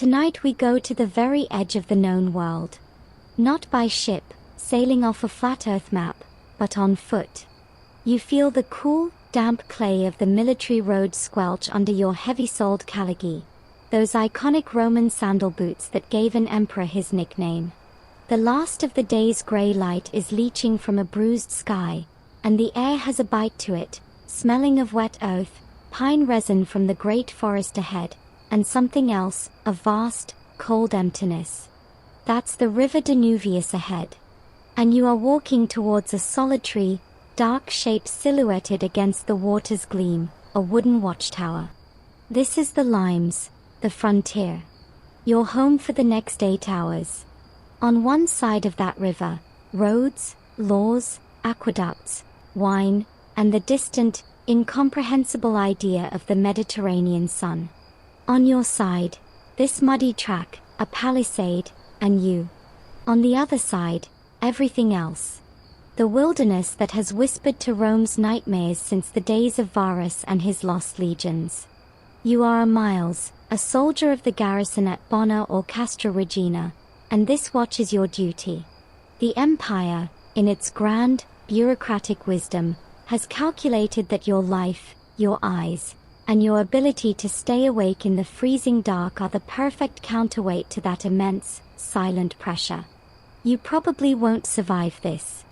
tonight we go to the very edge of the known world. Not by ship, sailing off a flat earth map, but on foot. You feel the cool, damp clay of the military road squelch under your heavy-soled caligy, those iconic Roman sandal boots that gave an emperor his nickname. The last of the day's grey light is leaching from a bruised sky, and the air has a bite to it, smelling of wet earth, pine resin from the great forest ahead, and something else, a vast, cold emptiness. That's the river Danuvius ahead. And you are walking towards a solitary, dark shape silhouetted against the water's gleam, a wooden watchtower. This is the Limes, the frontier. Your home for the next 8 hours. On one side of that river, roads, laws, aqueducts, wine, and the distant, incomprehensible idea of the Mediterranean sun. On your side, this muddy track, a palisade, and you. On the other side, everything else. The wilderness that has whispered to Rome's nightmares since the days of Varus and his lost legions. You are a Miles, a soldier of the garrison at Bona or Castra Regina, and this watch is your duty. The Empire, in its grand, bureaucratic wisdom, has calculated that your life, your eyes, and your ability to stay awake in the freezing dark are the perfect counterweight to that immense, silent pressure. You probably won't survive this.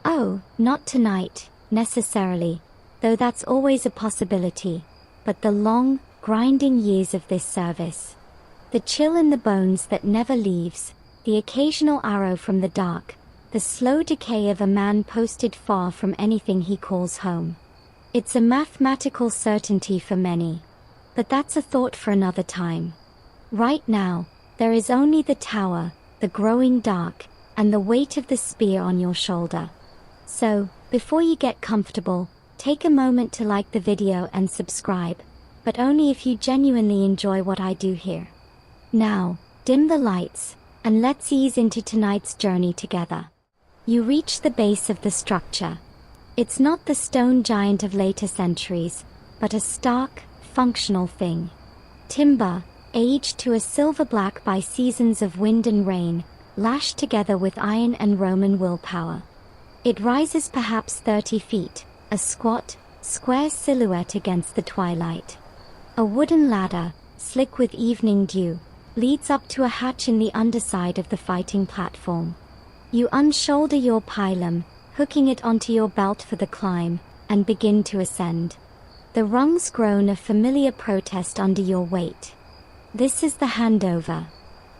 Oh, not tonight, necessarily, though that's always a possibility, but the long, grinding years of this service. The chill in the bones that never leaves, the occasional arrow from the dark, the slow decay of a man posted far from anything he calls home. It's a mathematical certainty for many. But that's a thought for another time. Right now, there is only the tower, the growing dark, and the weight of the spear on your shoulder. So, before you get comfortable, take a moment to like the video and subscribe, but only if you genuinely enjoy what I do here. Now, dim the lights, and let's ease into tonight's journey together. You reach the base of the structure. It's not the stone giant of later centuries, but a stark, functional thing. Timber, aged to a silver black by seasons of wind and rain, lashed together with iron and Roman willpower. It rises perhaps 30 feet, a squat, square silhouette against the twilight. A wooden ladder, slick with evening dew, leads up to a hatch in the underside of the fighting platform. You unshoulder your pylon, hooking it onto your belt for the climb, and begin to ascend. The rungs groan a familiar protest under your weight. This is the handover.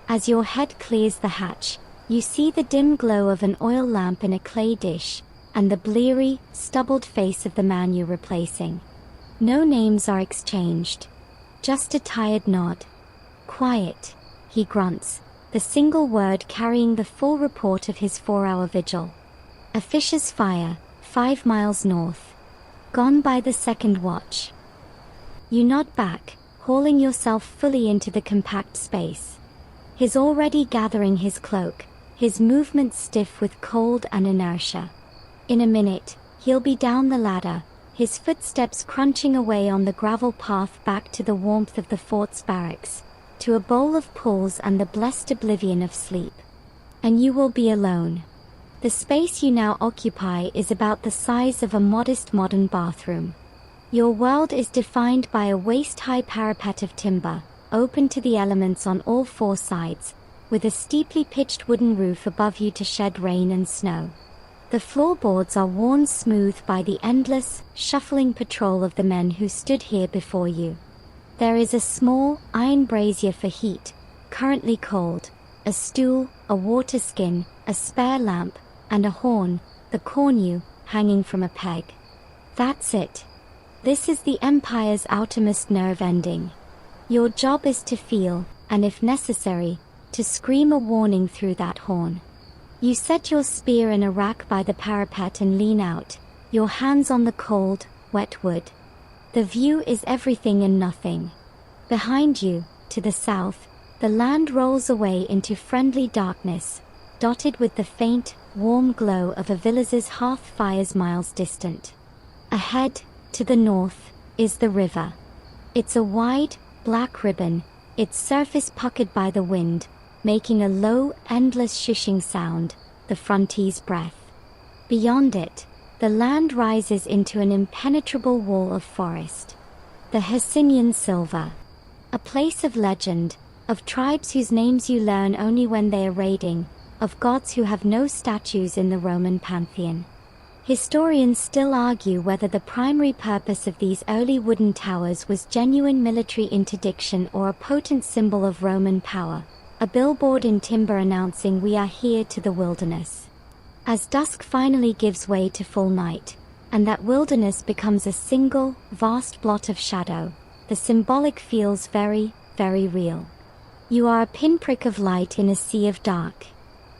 As your head clears the hatch, you see the dim glow of an oil lamp in a clay dish, and the bleary, stubbled face of the man you're replacing. No names are exchanged. Just a tired nod. Quiet, he grunts, the single word carrying the full report of his 4-hour vigil. A fisher's fire, 5 miles north. Gone by the second watch. You nod back, hauling yourself fully into the compact space. He's already gathering his cloak, his movements stiff with cold and inertia. In a minute, he'll be down the ladder, his footsteps crunching away on the gravel path back to the warmth of the fort's barracks, to a bowl of pools and the blessed oblivion of sleep. And you will be alone. The space you now occupy is about the size of a modest modern bathroom. Your world is defined by a waist-high parapet of timber, open to the elements on all 4 sides, with a steeply pitched wooden roof above you to shed rain and snow. The floorboards are worn smooth by the endless, shuffling patrol of the men who stood here before you. There is a small, iron brazier for heat, currently cold, a stool, a water skin, a spare lamp, and a horn, the cornu, hanging from a peg. That's it. This is the Empire's outermost nerve ending. Your job is to feel, and if necessary, to scream a warning through that horn. You set your spear in a rack by the parapet and lean out, your hands on the cold, wet wood. The view is everything and nothing. Behind you, to the south, the land rolls away into friendly darkness, dotted with the faint, warm glow of a village's hearth fires miles distant. Ahead, to the north, is the river. It's a wide, black ribbon, its surface puckered by the wind, making a low, endless shushing sound, the frontier's breath. Beyond it, the land rises into an impenetrable wall of forest. The Hercynian Silver. A place of legend, of tribes whose names you learn only when they are raiding, of gods who have no statues in the Roman pantheon. Historians still argue whether the primary purpose of these early wooden towers was genuine military interdiction or a potent symbol of Roman power, a billboard in timber announcing "We are here" to the wilderness. As dusk finally gives way to full night, and that wilderness becomes a single, vast blot of shadow, the symbolic feels very, very real. You are a pinprick of light in a sea of dark.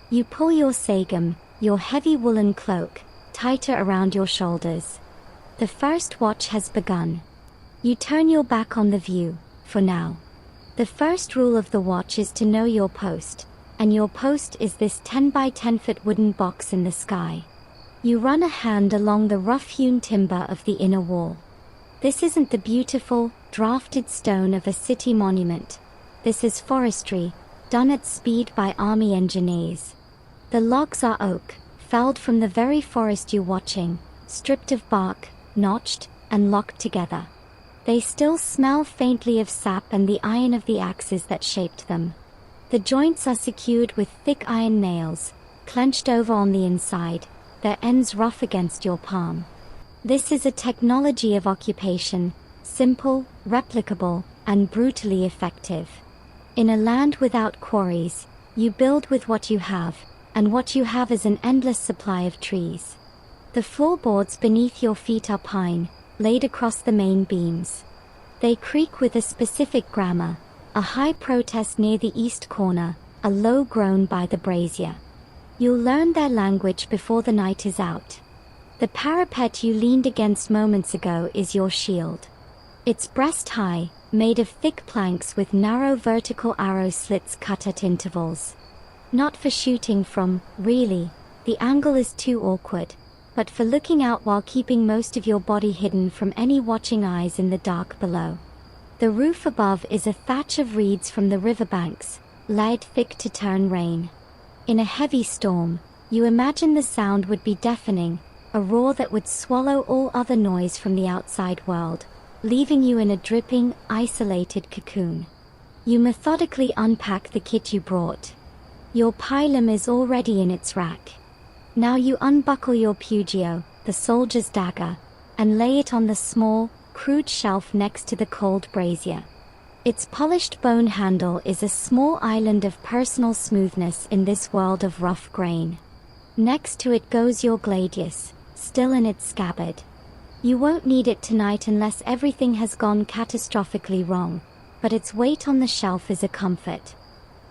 You pull your sagum, your heavy woolen cloak, tighter around your shoulders. The first watch has begun. You turn your back on the view, for now. The first rule of the watch is to know your post, and your post is this 10 by 10 foot wooden box in the sky. You run a hand along the rough-hewn timber of the inner wall. This isn't the beautiful, drafted stone of a city monument. This is forestry, done at speed by army engineers. The logs are oak, felled from the very forest you're watching, stripped of bark, notched, and locked together. They still smell faintly of sap and the iron of the axes that shaped them. The joints are secured with thick iron nails, clenched over on the inside, their ends rough against your palm. This is a technology of occupation, simple, replicable, and brutally effective. In a land without quarries, you build with what you have, and what you have is an endless supply of trees. The floorboards beneath your feet are pine, laid across the main beams. They creak with a specific grammar, a high protest near the east corner, a low groan by the brazier. You'll learn their language before the night is out. The parapet you leaned against moments ago is your shield. It's breast high, made of thick planks with narrow vertical arrow slits cut at intervals. Not for shooting from, really, the angle is too awkward, but for looking out while keeping most of your body hidden from any watching eyes in the dark below. The roof above is a thatch of reeds from the riverbanks, laid thick to turn rain. In a heavy storm, you imagine the sound would be deafening, a roar that would swallow all other noise from the outside world, leaving you in a dripping, isolated cocoon. You methodically unpack the kit you brought. Your pilum is already in its rack. Now you unbuckle your pugio, the soldier's dagger, and lay it on the small, crude shelf next to the cold brazier. Its polished bone handle is a small island of personal smoothness in this world of rough grain. Next to it goes your gladius, still in its scabbard. You won't need it tonight unless everything has gone catastrophically wrong, but its weight on the shelf is a comfort.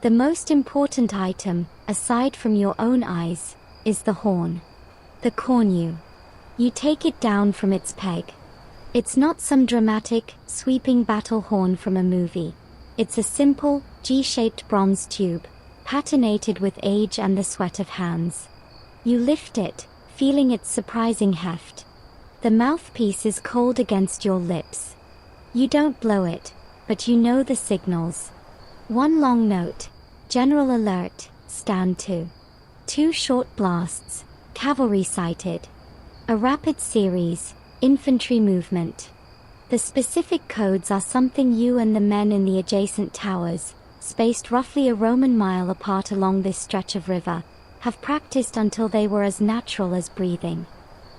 The most important item, aside from your own eyes, is the horn. The cornu. You take it down from its peg. It's not some dramatic, sweeping battle horn from a movie. It's a simple, G-shaped bronze tube, patinated with age and the sweat of hands. You lift it, feeling its surprising heft. The mouthpiece is cold against your lips. You don't blow it, but you know the signals. One long note, general alert, stand to. 2 short blasts, cavalry sighted. A rapid series, infantry movement. The specific codes are something you and the men in the adjacent towers, spaced roughly a Roman mile apart along this stretch of river, have practiced until they were as natural as breathing.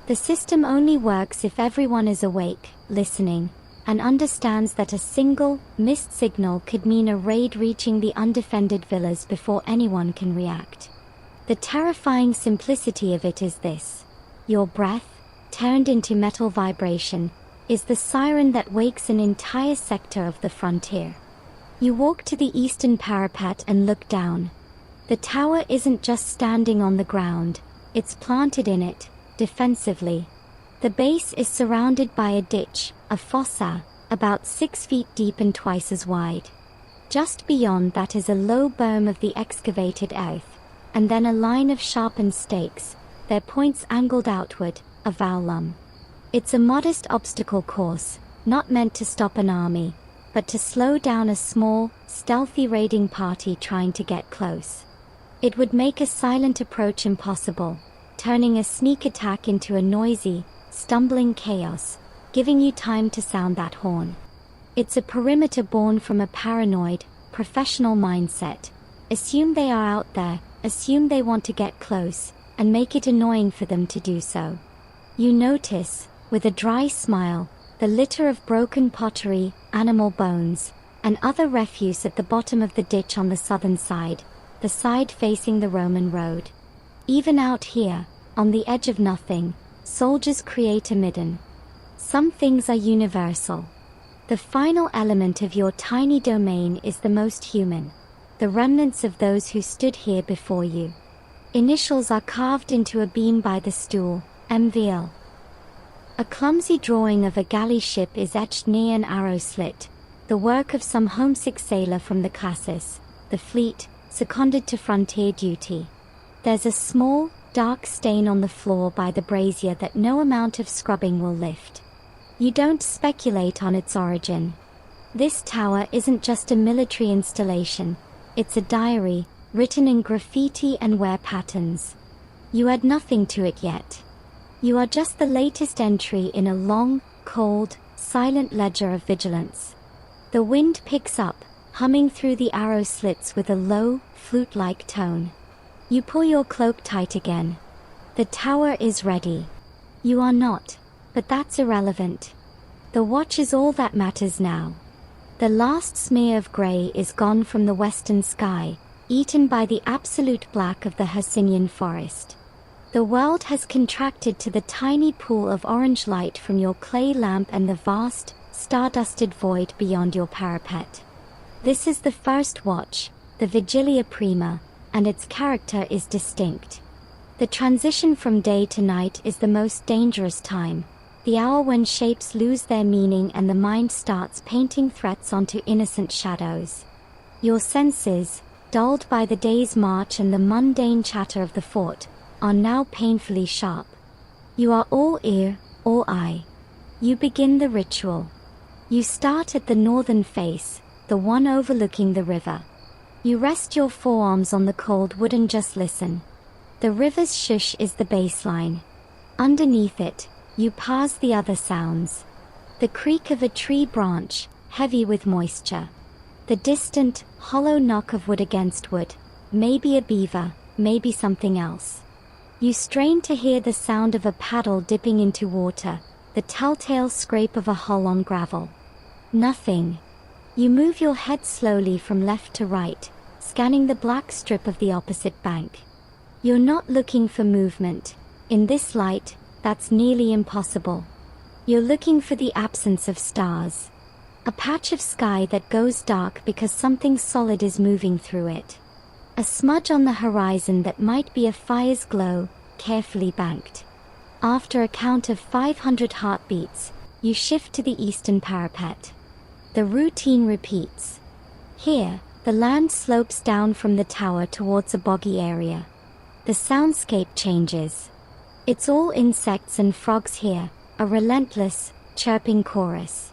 The system only works if everyone is awake, listening, and understands that a single, missed signal could mean a raid reaching the undefended villas before anyone can react. The terrifying simplicity of it is this. Your breath, turned into metal vibration, is the siren that wakes an entire sector of the frontier. You walk to the eastern parapet and look down. The tower isn't just standing on the ground, it's planted in it, defensively. The base is surrounded by a ditch, a fossa, about 6 feet deep and twice as wide. Just beyond that is a low berm of the excavated earth, and then a line of sharpened stakes, their points angled outward, a vallum. It's a modest obstacle course, not meant to stop an army, but to slow down a small, stealthy raiding party trying to get close. It would make a silent approach impossible, turning a sneak attack into a noisy, stumbling chaos, giving you time to sound that horn. It's a perimeter born from a paranoid, professional mindset. Assume they are out there, assume they want to get close, and make it annoying for them to do so. You notice, with a dry smile, the litter of broken pottery, animal bones, and other refuse at the bottom of the ditch on the southern side, the side facing the Roman road. Even out here, on the edge of nothing, soldiers create a midden. Some things are universal. The final element of your tiny domain is the most human. The remnants of those who stood here before you. Initials are carved into a beam by the stool, MVL. A clumsy drawing of a galley ship is etched near an arrow slit, the work of some homesick sailor from the classis, the fleet, seconded to frontier duty. There's a small, dark stain on the floor by the brazier that no amount of scrubbing will lift. You don't speculate on its origin. This tower isn't just a military installation, it's a diary, written in graffiti and wear patterns. You add nothing to it yet. You are just the latest entry in a long, cold, silent ledger of vigilance. The wind picks up, humming through the arrow slits with a low, flute-like tone. You pull your cloak tight again. The tower is ready. You are not, but that's irrelevant. The watch is all that matters now. The last smear of grey is gone from the western sky, eaten by the absolute black of the Hercynian forest. The world has contracted to the tiny pool of orange light from your clay lamp and the vast, star-dusted void beyond your parapet. This is the first watch, the Vigilia Prima, and its character is distinct. The transition from day to night is the most dangerous time, the hour when shapes lose their meaning and the mind starts painting threats onto innocent shadows. Your senses, dulled by the day's march and the mundane chatter of the fort, are now painfully sharp. You are all ear, all eye. You begin the ritual. You start at the northern face, the one overlooking the river. You rest your forearms on the cold wood and just listen. The river's shush is the baseline. Underneath it, you parse the other sounds. The creak of a tree branch, heavy with moisture. The distant, hollow knock of wood against wood, maybe a beaver, maybe something else. You strain to hear the sound of a paddle dipping into water, the telltale scrape of a hull on gravel. Nothing. You move your head slowly from left to right, scanning the black strip of the opposite bank. You're not looking for movement. In this light, that's nearly impossible. You're looking for the absence of stars. A patch of sky that goes dark because something solid is moving through it. A smudge on the horizon that might be a fire's glow, carefully banked. After a count of 500 heartbeats, you shift to the eastern parapet. The routine repeats. Here, the land slopes down from the tower towards a boggy area. The soundscape changes. It's all insects and frogs here, a relentless, chirping chorus.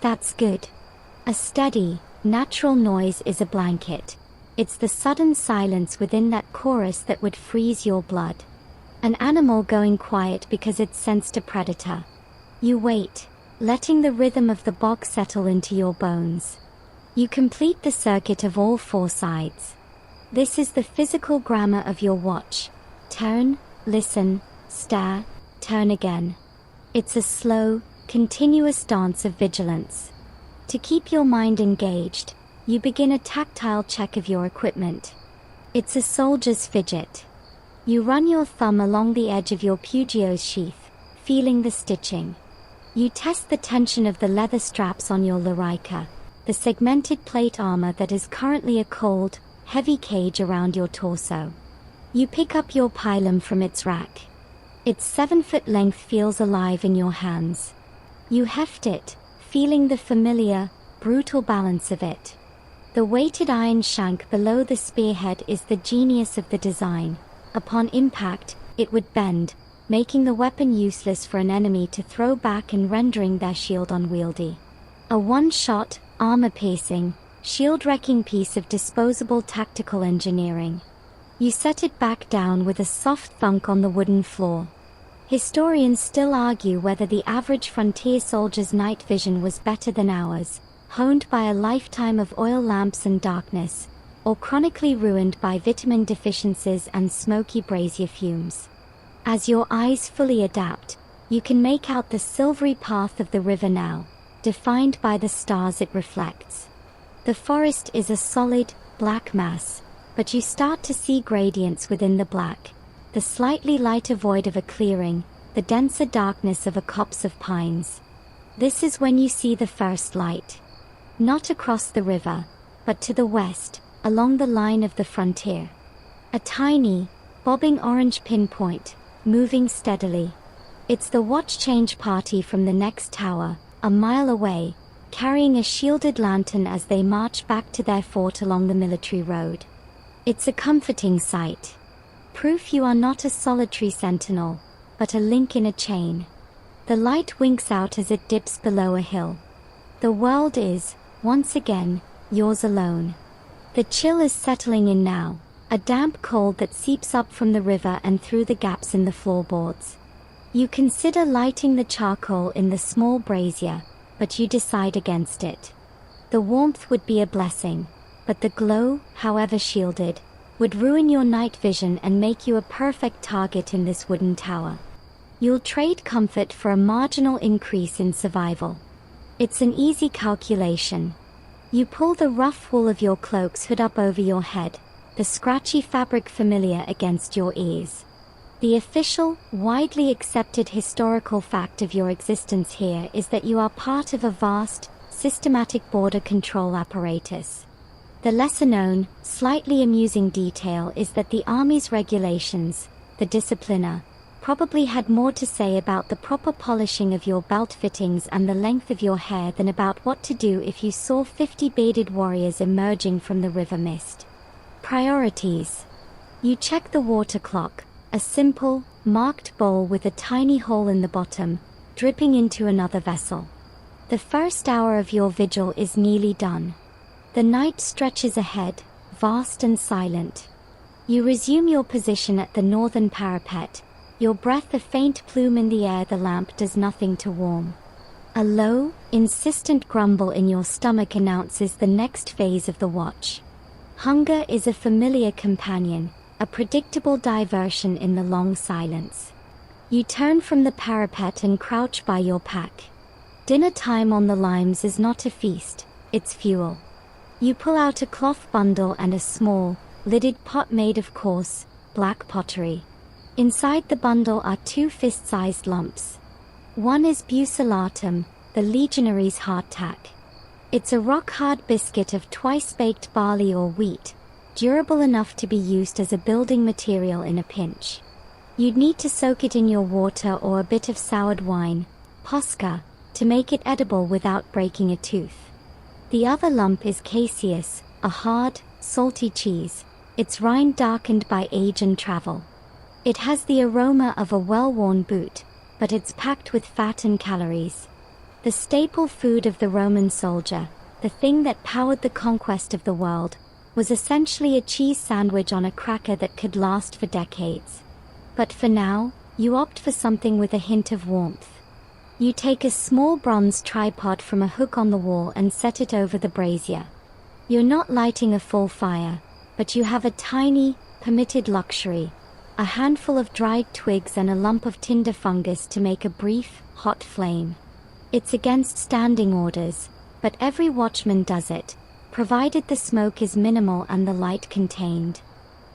That's good. A steady, natural noise is a blanket. It's the sudden silence within that chorus that would freeze your blood. An animal going quiet because it sensed a predator. You wait, letting the rhythm of the bog settle into your bones. You complete the circuit of all four sides. This is the physical grammar of your watch. Turn, listen, stare, turn again. It's a slow, continuous dance of vigilance. To keep your mind engaged, you begin a tactile check of your equipment. It's a soldier's fidget. You run your thumb along the edge of your Pugio's sheath, feeling the stitching. You test the tension of the leather straps on your larica, the segmented plate armor that is currently a cold, heavy cage around your torso. You pick up your pilum from its rack. Its 7-foot length feels alive in your hands. You heft it, feeling the familiar, brutal balance of it. The weighted iron shank below the spearhead is the genius of the design. Upon impact, it would bend, making the weapon useless for an enemy to throw back and rendering their shield unwieldy. A one-shot, armor-piercing, shield-wrecking piece of disposable tactical engineering. You set it back down with a soft thunk on the wooden floor. Historians still argue whether the average frontier soldier's night vision was better than ours, honed by a lifetime of oil lamps and darkness, or chronically ruined by vitamin deficiencies and smoky brazier fumes. As your eyes fully adapt, you can make out the silvery path of the river now, defined by the stars it reflects. The forest is a solid, black mass, but you start to see gradients within the black, the slightly lighter void of a clearing, the denser darkness of a copse of pines. This is when you see the first light. Not across the river, but to the west, along the line of the frontier. A tiny, bobbing orange pinpoint, moving steadily. It's the watch change party from the next tower, a mile away, carrying a shielded lantern as they march back to their fort along the military road. It's a comforting sight. Proof you are not a solitary sentinel, but a link in a chain. The light winks out as it dips below a hill. The world is, once again, yours alone. The chill is settling in now, a damp cold that seeps up from the river and through the gaps in the floorboards. You consider lighting the charcoal in the small brazier, but you decide against it. The warmth would be a blessing, but the glow, however shielded, would ruin your night vision and make you a perfect target in this wooden tower. You'll trade comfort for a marginal increase in survival. It's an easy calculation. You pull the rough wool of your cloak's hood up over your head, the scratchy fabric familiar against your ears. The official, widely accepted historical fact of your existence here is that you are part of a vast, systematic border control apparatus. The lesser-known, slightly amusing detail is that the Army's regulations, the discipliner, probably had more to say about the proper polishing of your belt fittings and the length of your hair than about what to do if you saw 50 bearded warriors emerging from the river mist. Priorities. You check the water clock, a simple, marked bowl with a tiny hole in the bottom, dripping into another vessel. The first hour of your vigil is nearly done. The night stretches ahead, vast and silent. You resume your position at the northern parapet, your breath a faint plume in the air. The lamp does nothing to warm. A low, insistent grumble in your stomach announces the next phase of the watch. Hunger is a familiar companion, a predictable diversion in the long silence. You turn from the parapet and crouch by your pack. Dinner time on the limes is not a feast, it's fuel. You pull out a cloth bundle and a small, lidded pot made of coarse, black pottery. Inside the bundle are 2 fist-sized lumps. One is bucellatum, the legionary's hardtack. It's a rock-hard biscuit of twice-baked barley or wheat, durable enough to be used as a building material in a pinch. You'd need to soak it in your water or a bit of soured wine, posca, to make it edible without breaking a tooth. The other lump is caseus, a hard, salty cheese, its rind darkened by age and travel. It has the aroma of a well-worn boot, but it's packed with fat and calories. The staple food of the Roman soldier, the thing that powered the conquest of the world, was essentially a cheese sandwich on a cracker that could last for decades. But for now, you opt for something with a hint of warmth. You take a small bronze tripod from a hook on the wall and set it over the brazier. You're not lighting a full fire, but you have a tiny, permitted luxury, a handful of dried twigs and a lump of tinder fungus to make a brief, hot flame. It's against standing orders, but every watchman does it, provided the smoke is minimal and the light contained.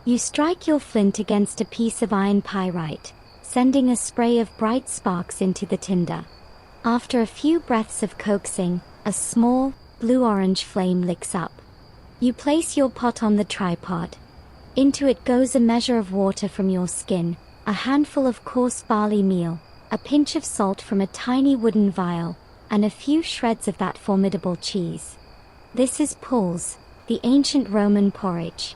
You strike your flint against a piece of iron pyrite, sending a spray of bright sparks into the tinder. After a few breaths of coaxing, a small, blue-orange flame licks up. You place your pot on the tripod. Into it goes a measure of water from your skin, a handful of coarse barley meal, a pinch of salt from a tiny wooden vial, and a few shreds of that formidable cheese. This is pulse, the ancient Roman porridge.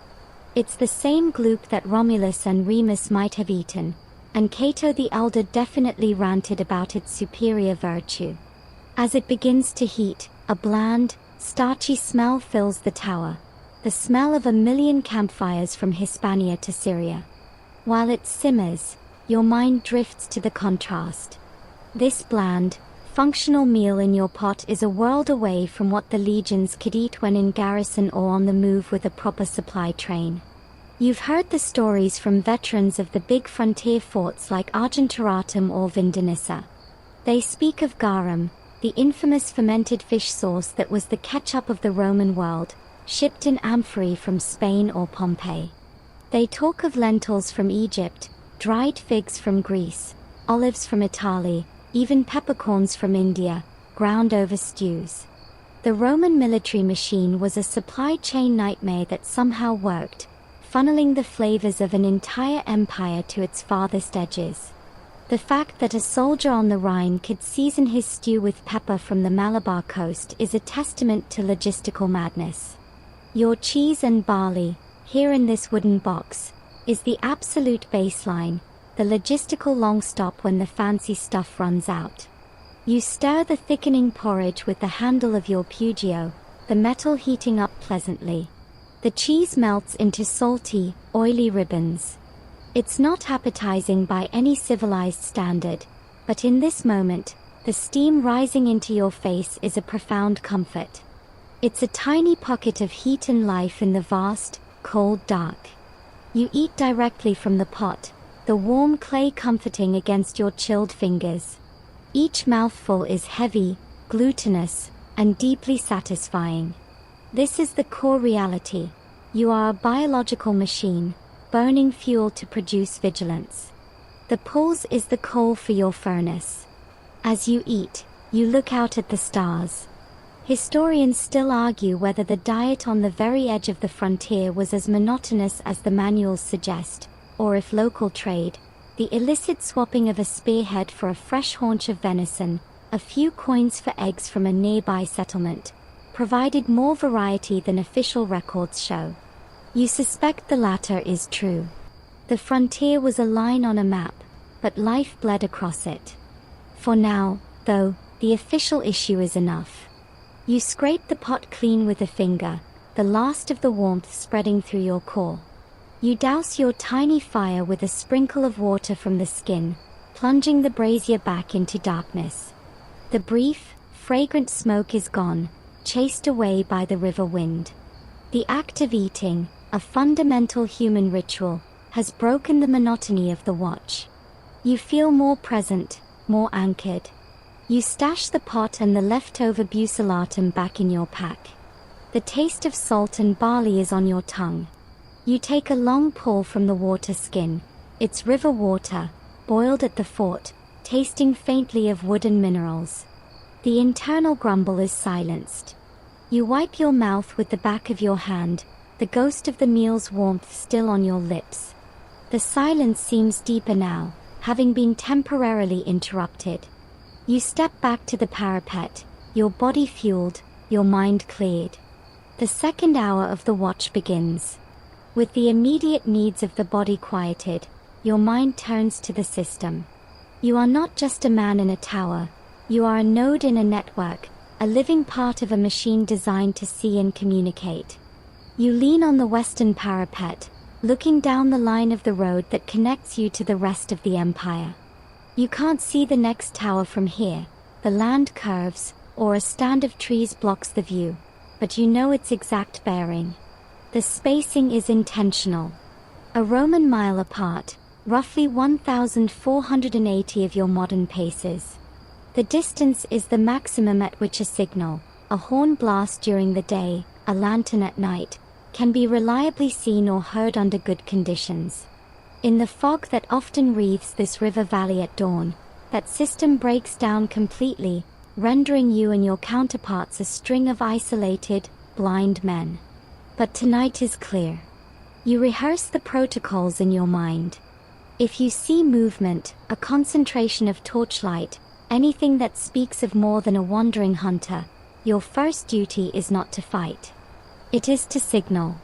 It's the same gloop that Romulus and Remus might have eaten, and Cato the Elder definitely ranted about its superior virtue. As it begins to heat, a bland, Starchy smell fills the tower, the smell of a million campfires from Hispania to Syria. While it simmers, your mind drifts to the contrast. This bland, functional meal in your pot is a world away from what the legions could eat when in garrison or on the move with a proper supply train. You've heard the stories from veterans of the big frontier forts like Argentoratum or Vindonissa. They speak of garum, the infamous fermented fish sauce that was the ketchup of the Roman world, shipped in amphorae from Spain or Pompeii. They talk of lentils from Egypt, dried figs from Greece, olives from Italy, even peppercorns from India, ground over stews. The Roman military machine was a supply chain nightmare that somehow worked, funneling the flavors of an entire empire to its farthest edges. The fact that a soldier on the Rhine could season his stew with pepper from the Malabar coast is a testament to logistical madness. Your cheese and barley, here in this wooden box, is the absolute baseline, the logistical long stop when the fancy stuff runs out. You stir the thickening porridge with the handle of your Pugio, the metal heating up pleasantly. The cheese melts into salty, oily ribbons. It's not appetizing by any civilized standard, but in this moment, the steam rising into your face is a profound comfort. It's a tiny pocket of heat and life in the vast, cold dark. You eat directly from the pot, the warm clay comforting against your chilled fingers. Each mouthful is heavy, glutinous, and deeply satisfying. This is the core reality. You are a biological machine, burning fuel to produce vigilance. The pulse is the coal for your furnace. As you eat, you look out at the stars. Historians still argue whether the diet on the very edge of the frontier was as monotonous as the manuals suggest, or if local trade, the illicit swapping of a spearhead for a fresh haunch of venison, a few coins for eggs from a nearby settlement, provided more variety than official records show. You suspect the latter is true. The frontier was a line on a map, but life bled across it. For now, though, the official issue is enough. You scrape the pot clean with a finger, the last of the warmth spreading through your core. You douse your tiny fire with a sprinkle of water from the skin, plunging the brazier back into darkness. The brief, fragrant smoke is gone, chased away by the river wind. The act of eating, a fundamental human ritual, has broken the monotony of the watch. You feel more present, more anchored. You stash the pot and the leftover bucellatum back in your pack. The taste of salt and barley is on your tongue. You take a long pull from the water skin. It's river water, boiled at the fort, tasting faintly of wood and minerals. The internal grumble is silenced. You wipe your mouth with the back of your hand, the ghost of the meal's warmth still on your lips. The silence seems deeper now, having been temporarily interrupted. You step back to the parapet, your body fueled, your mind cleared. The second hour of the watch begins. With the immediate needs of the body quieted, your mind turns to the system. You are not just a man in a tower, you are a node in a network, a living part of a machine designed to see and communicate. You lean on the western parapet, looking down the line of the road that connects you to the rest of the empire. You can't see the next tower from here, the land curves, or a stand of trees blocks the view, but you know its exact bearing. The spacing is intentional. A Roman mile apart, roughly 1,480 of your modern paces. The distance is the maximum at which a signal, a horn blast during the day, a lantern at night, can be reliably seen or heard under good conditions. In the fog that often wreathes this river valley at dawn, that system breaks down completely, rendering you and your counterparts a string of isolated, blind men. But tonight is clear. You rehearse the protocols in your mind. If you see movement, a concentration of torchlight, anything that speaks of more than a wandering hunter, your first duty is not to fight. It is to signal.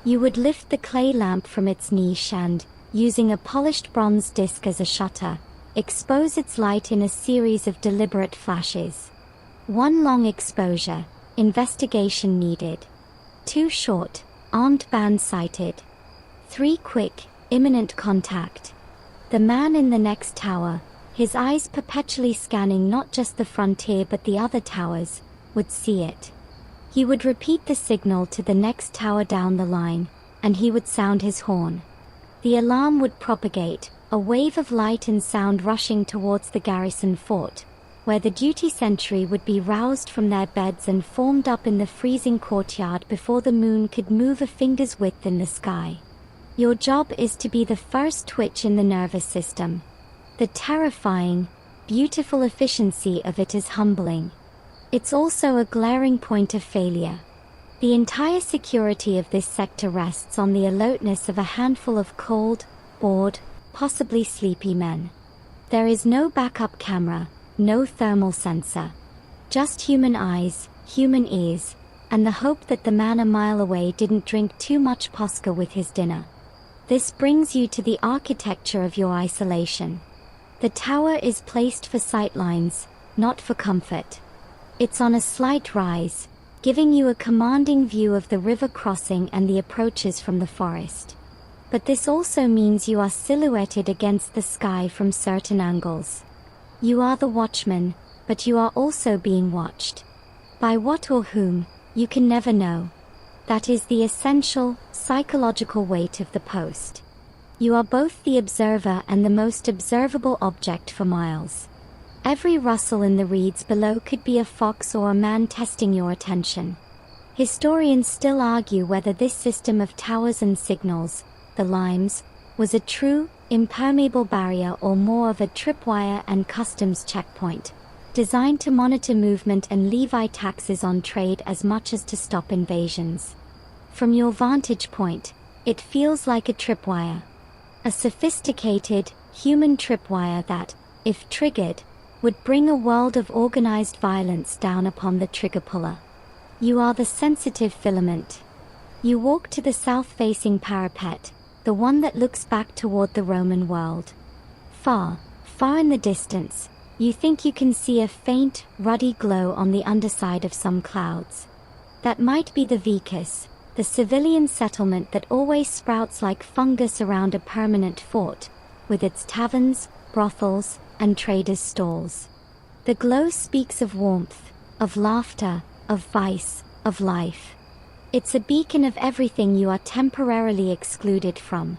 You would lift the clay lamp from its niche and, using a polished bronze disc as a shutter, expose its light in a series of deliberate flashes. One long exposure, investigation needed. 2 short, armed bands sighted. 3 quick, imminent contact. The man in the next tower, his eyes perpetually scanning not just the frontier but the other towers, would see it. He would repeat the signal to the next tower down the line, and he would sound his horn. The alarm would propagate, a wave of light and sound rushing towards the garrison fort, where the duty sentry would be roused from their beds and formed up in the freezing courtyard before the moon could move a finger's width in the sky. Your job is to be the first twitch in the nervous system. The terrifying, beautiful efficiency of it is humbling. It's also a glaring point of failure. The entire security of this sector rests on the alertness of a handful of cold, bored, possibly sleepy men. There is no backup camera, no thermal sensor. Just human eyes, human ears, and the hope that the man a mile away didn't drink too much Posca with his dinner. This brings you to the architecture of your isolation. The tower is placed for sightlines, not for comfort. It's on a slight rise, giving you a commanding view of the river crossing and the approaches from the forest. But this also means you are silhouetted against the sky from certain angles. You are the watchman, but you are also being watched. By what or whom, you can never know. That is the essential, psychological weight of the post. You are both the observer and the most observable object for miles. Every rustle in the reeds below could be a fox or a man testing your attention. Historians still argue whether this system of towers and signals, the limes, was a true, impermeable barrier or more of a tripwire and customs checkpoint, designed to monitor movement and levy taxes on trade as much as to stop invasions. From your vantage point, it feels like a tripwire. A sophisticated, human tripwire that, if triggered, would bring a world of organized violence down upon the trigger puller. You are the sensitive filament. You walk to the south-facing parapet, the one that looks back toward the Roman world. Far, far in the distance, you think you can see a faint, ruddy glow on the underside of some clouds. That might be the Vicus, the civilian settlement that always sprouts like fungus around a permanent fort, with its taverns, brothels, and traders' stalls. The glow speaks of warmth, of laughter, of vice, of life. It's a beacon of everything you are temporarily excluded from.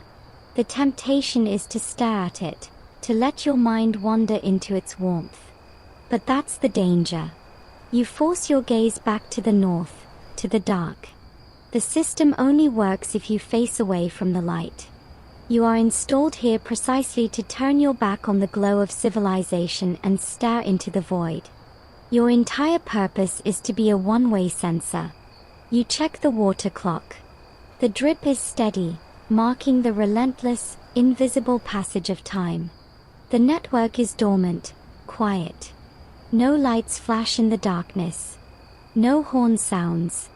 The temptation is to stare at it, to let your mind wander into its warmth. But that's the danger. You force your gaze back to the north, to the dark. The system only works if you face away from the light. You are installed here precisely to turn your back on the glow of civilization and stare into the void. Your entire purpose is to be a one-way sensor. You check the water clock. The drip is steady, marking the relentless, invisible passage of time. The network is dormant, quiet. No lights flash in the darkness. No horn sounds.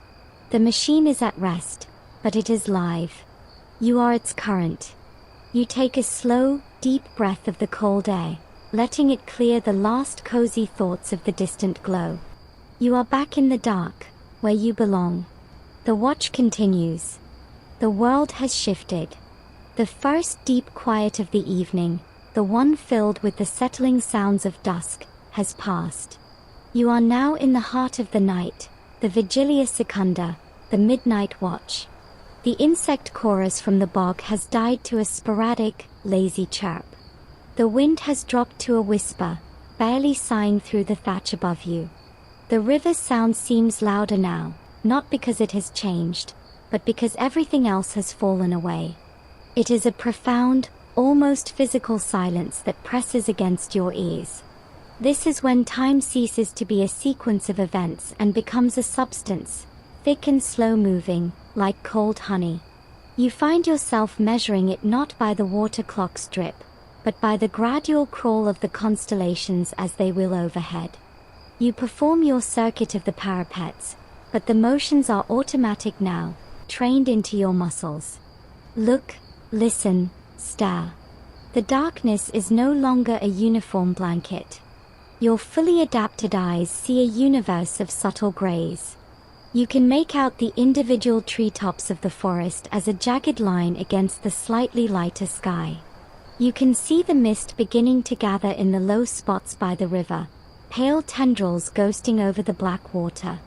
The machine is at rest, but it is live. You are its current. You take a slow, deep breath of the cold air, letting it clear the last cozy thoughts of the distant glow. You are back in the dark, where you belong. The watch continues. The world has shifted. The first deep quiet of the evening, the one filled with the settling sounds of dusk, has passed. You are now in the heart of the night, the Vigilia Secunda, the midnight watch. The insect chorus from the bog has died to a sporadic, lazy chirp. The wind has dropped to a whisper, barely sighing through the thatch above you. The river's sound seems louder now, not because it has changed, but because everything else has fallen away. It is a profound, almost physical silence that presses against your ears. This is when time ceases to be a sequence of events and becomes a substance, thick and slow-moving, like cold honey. You find yourself measuring it not by the water clock's drip, but by the gradual crawl of the constellations as they wheel overhead. You perform your circuit of the parapets, but the motions are automatic now, trained into your muscles. Look, listen, stare. The darkness is no longer a uniform blanket. Your fully adapted eyes see a universe of subtle grays. You can make out the individual treetops of the forest as a jagged line against the slightly lighter sky. You can see the mist beginning to gather in the low spots by the river, pale tendrils ghosting over the black water.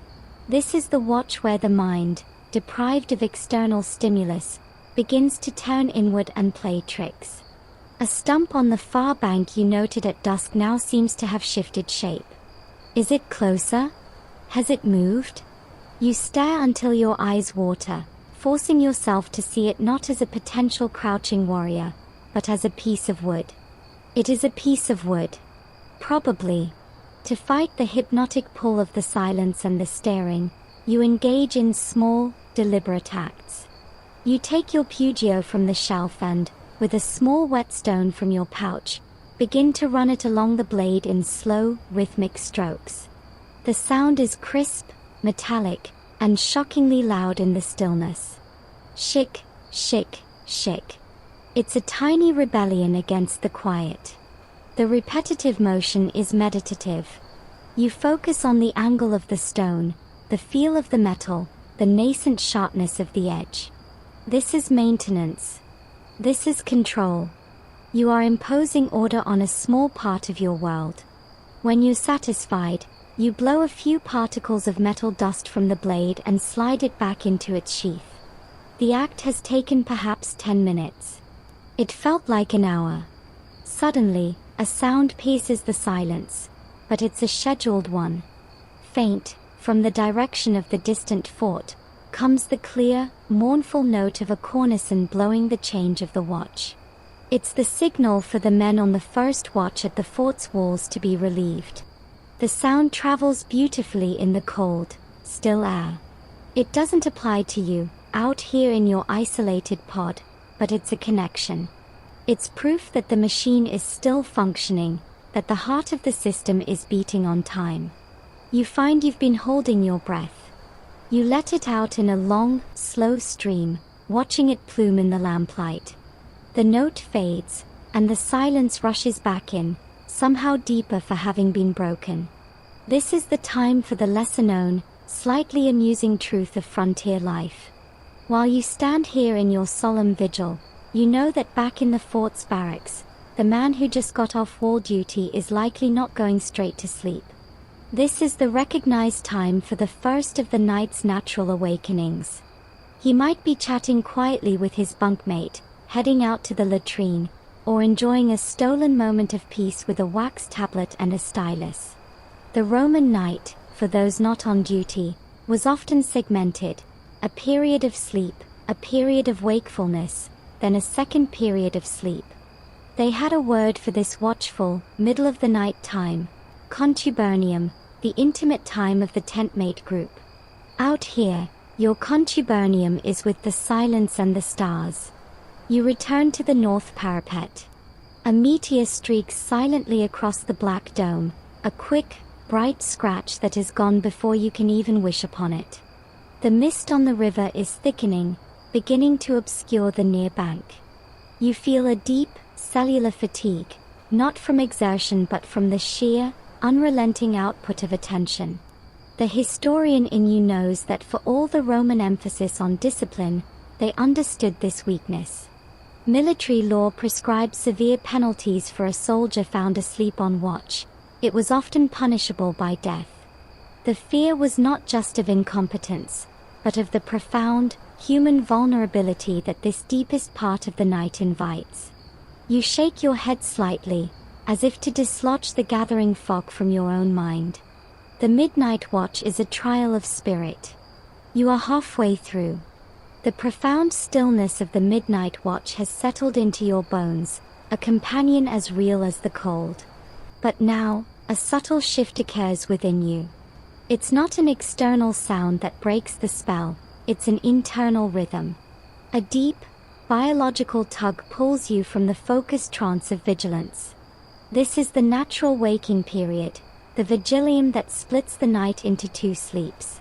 This is the watch where the mind, deprived of external stimulus, begins to turn inward and play tricks. A stump on the far bank you noted at dusk now seems to have shifted shape. Is it closer? Has it moved? You stare until your eyes water, forcing yourself to see it not as a potential crouching warrior, but as a piece of wood. It is a piece of wood. Probably. To fight the hypnotic pull of the silence and the staring, you engage in small, deliberate acts. You take your Pugio from the shelf and, with a small whetstone from your pouch, begin to run it along the blade in slow, rhythmic strokes. The sound is crisp, metallic, and shockingly loud in the stillness. Shik, shik, shik. It's a tiny rebellion against the quiet. The repetitive motion is meditative. You focus on the angle of the stone, the feel of the metal, the nascent sharpness of the edge. This is maintenance. This is control. You are imposing order on a small part of your world. When you're satisfied, you blow a few particles of metal dust from the blade and slide it back into its sheath. The act has taken perhaps 10 minutes. It felt like an hour. Suddenly, a sound pierces the silence, but it's a scheduled one. Faint, from the direction of the distant fort, comes the clear, mournful note of a cornisan blowing the change of the watch. It's the signal for the men on the first watch at the fort's walls to be relieved. The sound travels beautifully in the cold, still air. It doesn't apply to you, out here in your isolated pod, but it's a connection. It's proof that the machine is still functioning, that the heart of the system is beating on time. You find you've been holding your breath. You let it out in a long, slow stream, watching it plume in the lamplight. The note fades, and the silence rushes back in, somehow deeper for having been broken. This is the time for the lesser-known, slightly amusing truth of frontier life. While you stand here in your solemn vigil, you know that back in the fort's barracks, the man who just got off wall duty is likely not going straight to sleep. This is the recognized time for the first of the night's natural awakenings. He might be chatting quietly with his bunkmate, heading out to the latrine, or enjoying a stolen moment of peace with a wax tablet and a stylus. The Roman night, for those not on duty, was often segmented: a period of sleep, a period of wakefulness, then a second period of sleep. They had a word for this watchful, middle-of-the-night time: contubernium, the intimate time of the tentmate group. Out here, your contubernium is with the silence and the stars. You return to the north parapet. A meteor streaks silently across the black dome, a quick, bright scratch that is gone before you can even wish upon it. The mist on the river is thickening, beginning to obscure the near bank. You feel a deep, cellular fatigue, not from exertion but from the sheer, unrelenting output of attention. The historian in you knows that for all the Roman emphasis on discipline, they understood this weakness. Military law prescribed severe penalties for a soldier found asleep on watch. It was often punishable by death. The fear was not just of incompetence, but of the profound, human vulnerability that this deepest part of the night invites. You shake your head slightly, as if to dislodge the gathering fog from your own mind. The midnight watch is a trial of spirit. You are halfway through. The profound stillness of the midnight watch has settled into your bones, a companion as real as the cold. But now, a subtle shift occurs within you. It's not an external sound that breaks the spell, it's an internal rhythm. A deep, biological tug pulls you from the focused trance of vigilance. This is the natural waking period, the vigilium that splits the night into two sleeps.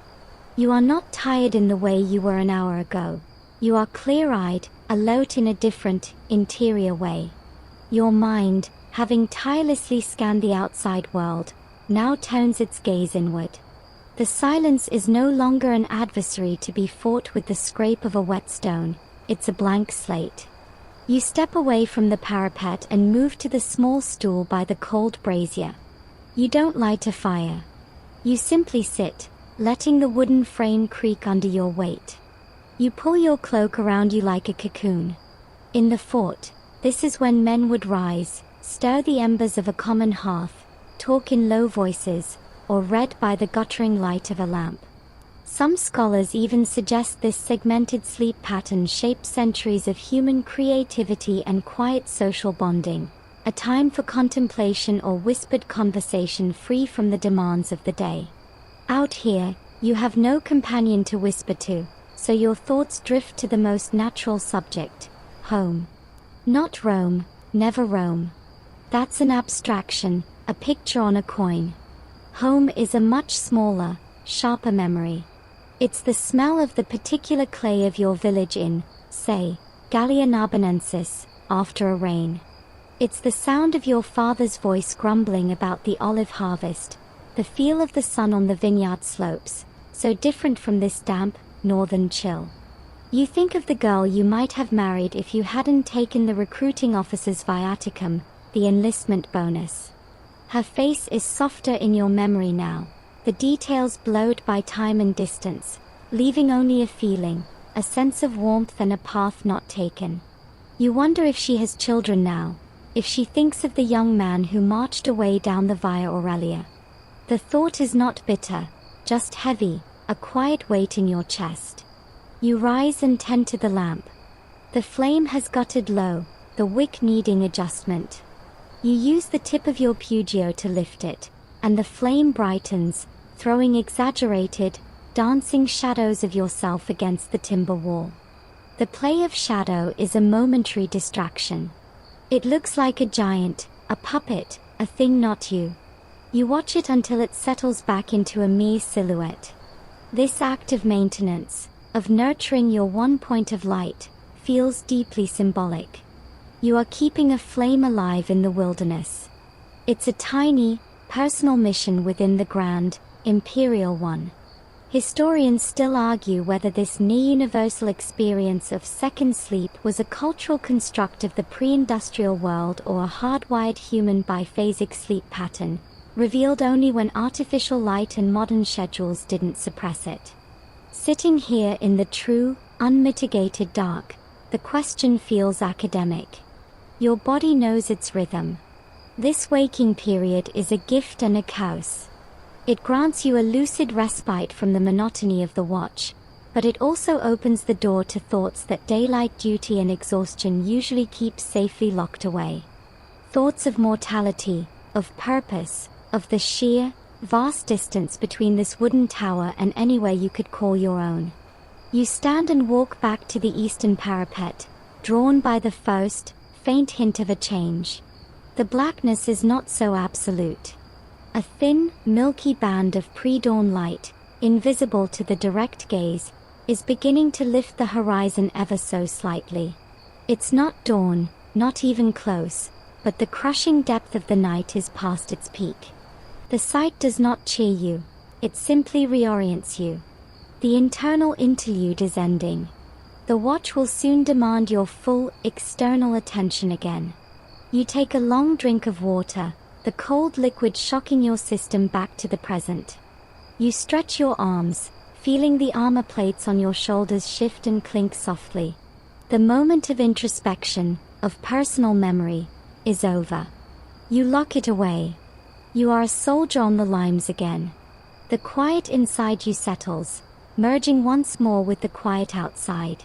You are not tired in the way you were an hour ago. You are clear-eyed, alert in a different, interior way. Your mind, having tirelessly scanned the outside world, now turns its gaze inward. The silence is no longer an adversary to be fought with the scrape of a whetstone, it's a blank slate. You step away from the parapet and move to the small stool by the cold brazier. You don't light a fire. You simply sit, letting the wooden frame creak under your weight. You pull your cloak around you like a cocoon. In the fort, this is when men would rise, stir the embers of a common hearth, talk in low voices, or read by the guttering light of a lamp. Some scholars even suggest this segmented sleep pattern shaped centuries of human creativity and quiet social bonding, a time for contemplation or whispered conversation free from the demands of the day. Out here, you have no companion to whisper to, so your thoughts drift to the most natural subject, home. Not Rome, never Rome. That's an abstraction, a picture on a coin. Home is a much smaller, sharper memory. It's the smell of the particular clay of your village in, say, Gallia Narbonensis, after a rain. It's the sound of your father's voice grumbling about the olive harvest, the feel of the sun on the vineyard slopes, so different from this damp, northern chill. You think of the girl you might have married if you hadn't taken the recruiting officer's viaticum, the enlistment bonus. Her face is softer in your memory now, the details blurred by time and distance, leaving only a feeling, a sense of warmth and a path not taken. You wonder if she has children now, if she thinks of the young man who marched away down the Via Aurelia. The thought is not bitter, just heavy, a quiet weight in your chest. You rise and tend to the lamp. The flame has guttered low, the wick needing adjustment. You use the tip of your Pugio to lift it, and the flame brightens, throwing exaggerated, dancing shadows of yourself against the timber wall. The play of shadow is a momentary distraction. It looks like a giant, a puppet, a thing not you. You watch it until it settles back into a mere silhouette. This act of maintenance, of nurturing your one point of light, feels deeply symbolic. You are keeping a flame alive in the wilderness. It's a tiny, personal mission within the grand, imperial one. Historians still argue whether this near-universal experience of second sleep was a cultural construct of the pre-industrial world or a hardwired human biphasic sleep pattern, revealed only when artificial light and modern schedules didn't suppress it. Sitting here in the true, unmitigated dark, the question feels academic. Your body knows its rhythm. This waking period is a gift and a curse. It grants you a lucid respite from the monotony of the watch, but it also opens the door to thoughts that daylight duty and exhaustion usually keep safely locked away. Thoughts of mortality, of purpose, of the sheer, vast distance between this wooden tower and anywhere you could call your own. You stand and walk back to the eastern parapet, drawn by the first, faint hint of a change. The blackness is not so absolute. A thin, milky band of pre-dawn light, invisible to the direct gaze, is beginning to lift the horizon ever so slightly. It's not dawn, not even close, but the crushing depth of the night is past its peak. The sight does not cheer you, it simply reorients you. The internal interlude is ending. The watch will soon demand your full, external attention again. You take a long drink of water, the cold liquid shocking your system back to the present. You stretch your arms, feeling the armor plates on your shoulders shift and clink softly. The moment of introspection, of personal memory, is over. You lock it away. You are a soldier on the limes again. The quiet inside you settles, merging once more with the quiet outside.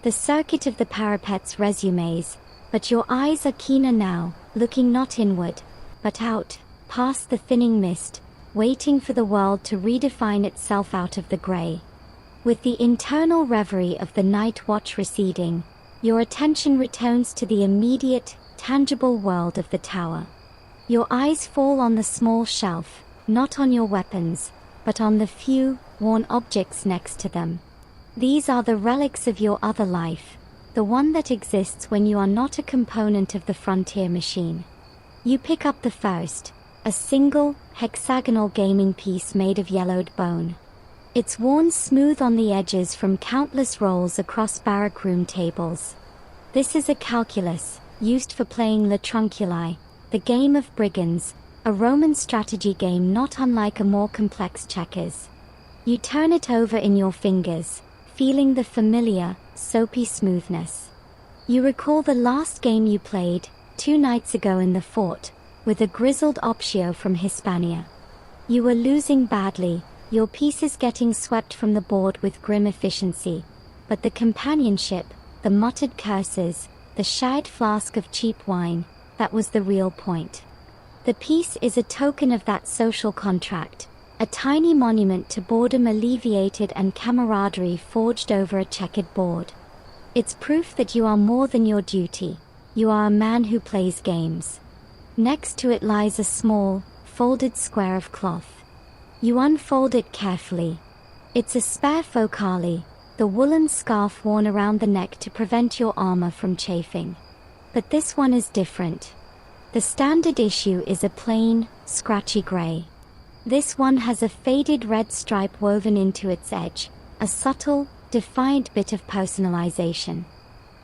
The circuit of the parapets resumes, but your eyes are keener now, looking not inward, but out, past the thinning mist, waiting for the world to redefine itself out of the grey. With the internal reverie of the night watch receding, your attention returns to the immediate, tangible world of the tower. Your eyes fall on the small shelf, not on your weapons, but on the few, worn objects next to them. These are the relics of your other life, the one that exists when you are not a component of the frontier machine. You pick up the first, a single, hexagonal gaming piece made of yellowed bone. It's worn smooth on the edges from countless rolls across barrack room tables. This is a calculus, used for playing La Trunculi, the game of brigands, a Roman strategy game not unlike a more complex checkers. You turn it over in your fingers, feeling the familiar, soapy smoothness. You recall the last game you played, 2 nights ago in the fort, with a grizzled optio from Hispania. You were losing badly, your pieces getting swept from the board with grim efficiency, but the companionship, the muttered curses, the shared flask of cheap wine, that was the real point. The piece is a token of that social contract, a tiny monument to boredom alleviated and camaraderie forged over a checkered board. It's proof that you are more than your duty, you are a man who plays games. Next to it lies a small, folded square of cloth. You unfold it carefully. It's a spare focale, the woolen scarf worn around the neck to prevent your armor from chafing. But this one is different. The standard issue is a plain, scratchy gray. This one has a faded red stripe woven into its edge, a subtle, defiant bit of personalization.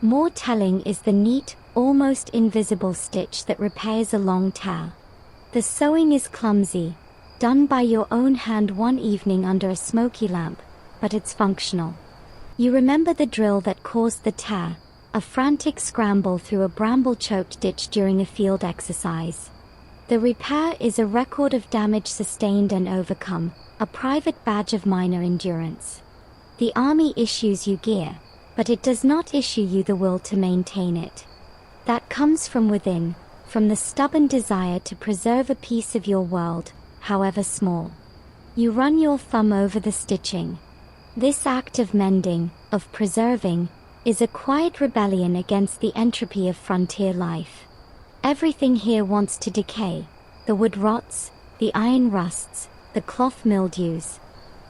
More telling is the neat, almost invisible stitch that repairs a long tear. The sewing is clumsy, done by your own hand one evening under a smoky lamp, but it's functional. You remember the drill that caused the tear, a frantic scramble through a bramble-choked ditch during a field exercise. The repair is a record of damage sustained and overcome, a private badge of minor endurance. The army issues you gear, but it does not issue you the will to maintain it. That comes from within, from the stubborn desire to preserve a piece of your world, however small. You run your thumb over the stitching. This act of mending, of preserving, is a quiet rebellion against the entropy of frontier life. Everything here wants to decay. The wood rots, the iron rusts, the cloth mildews.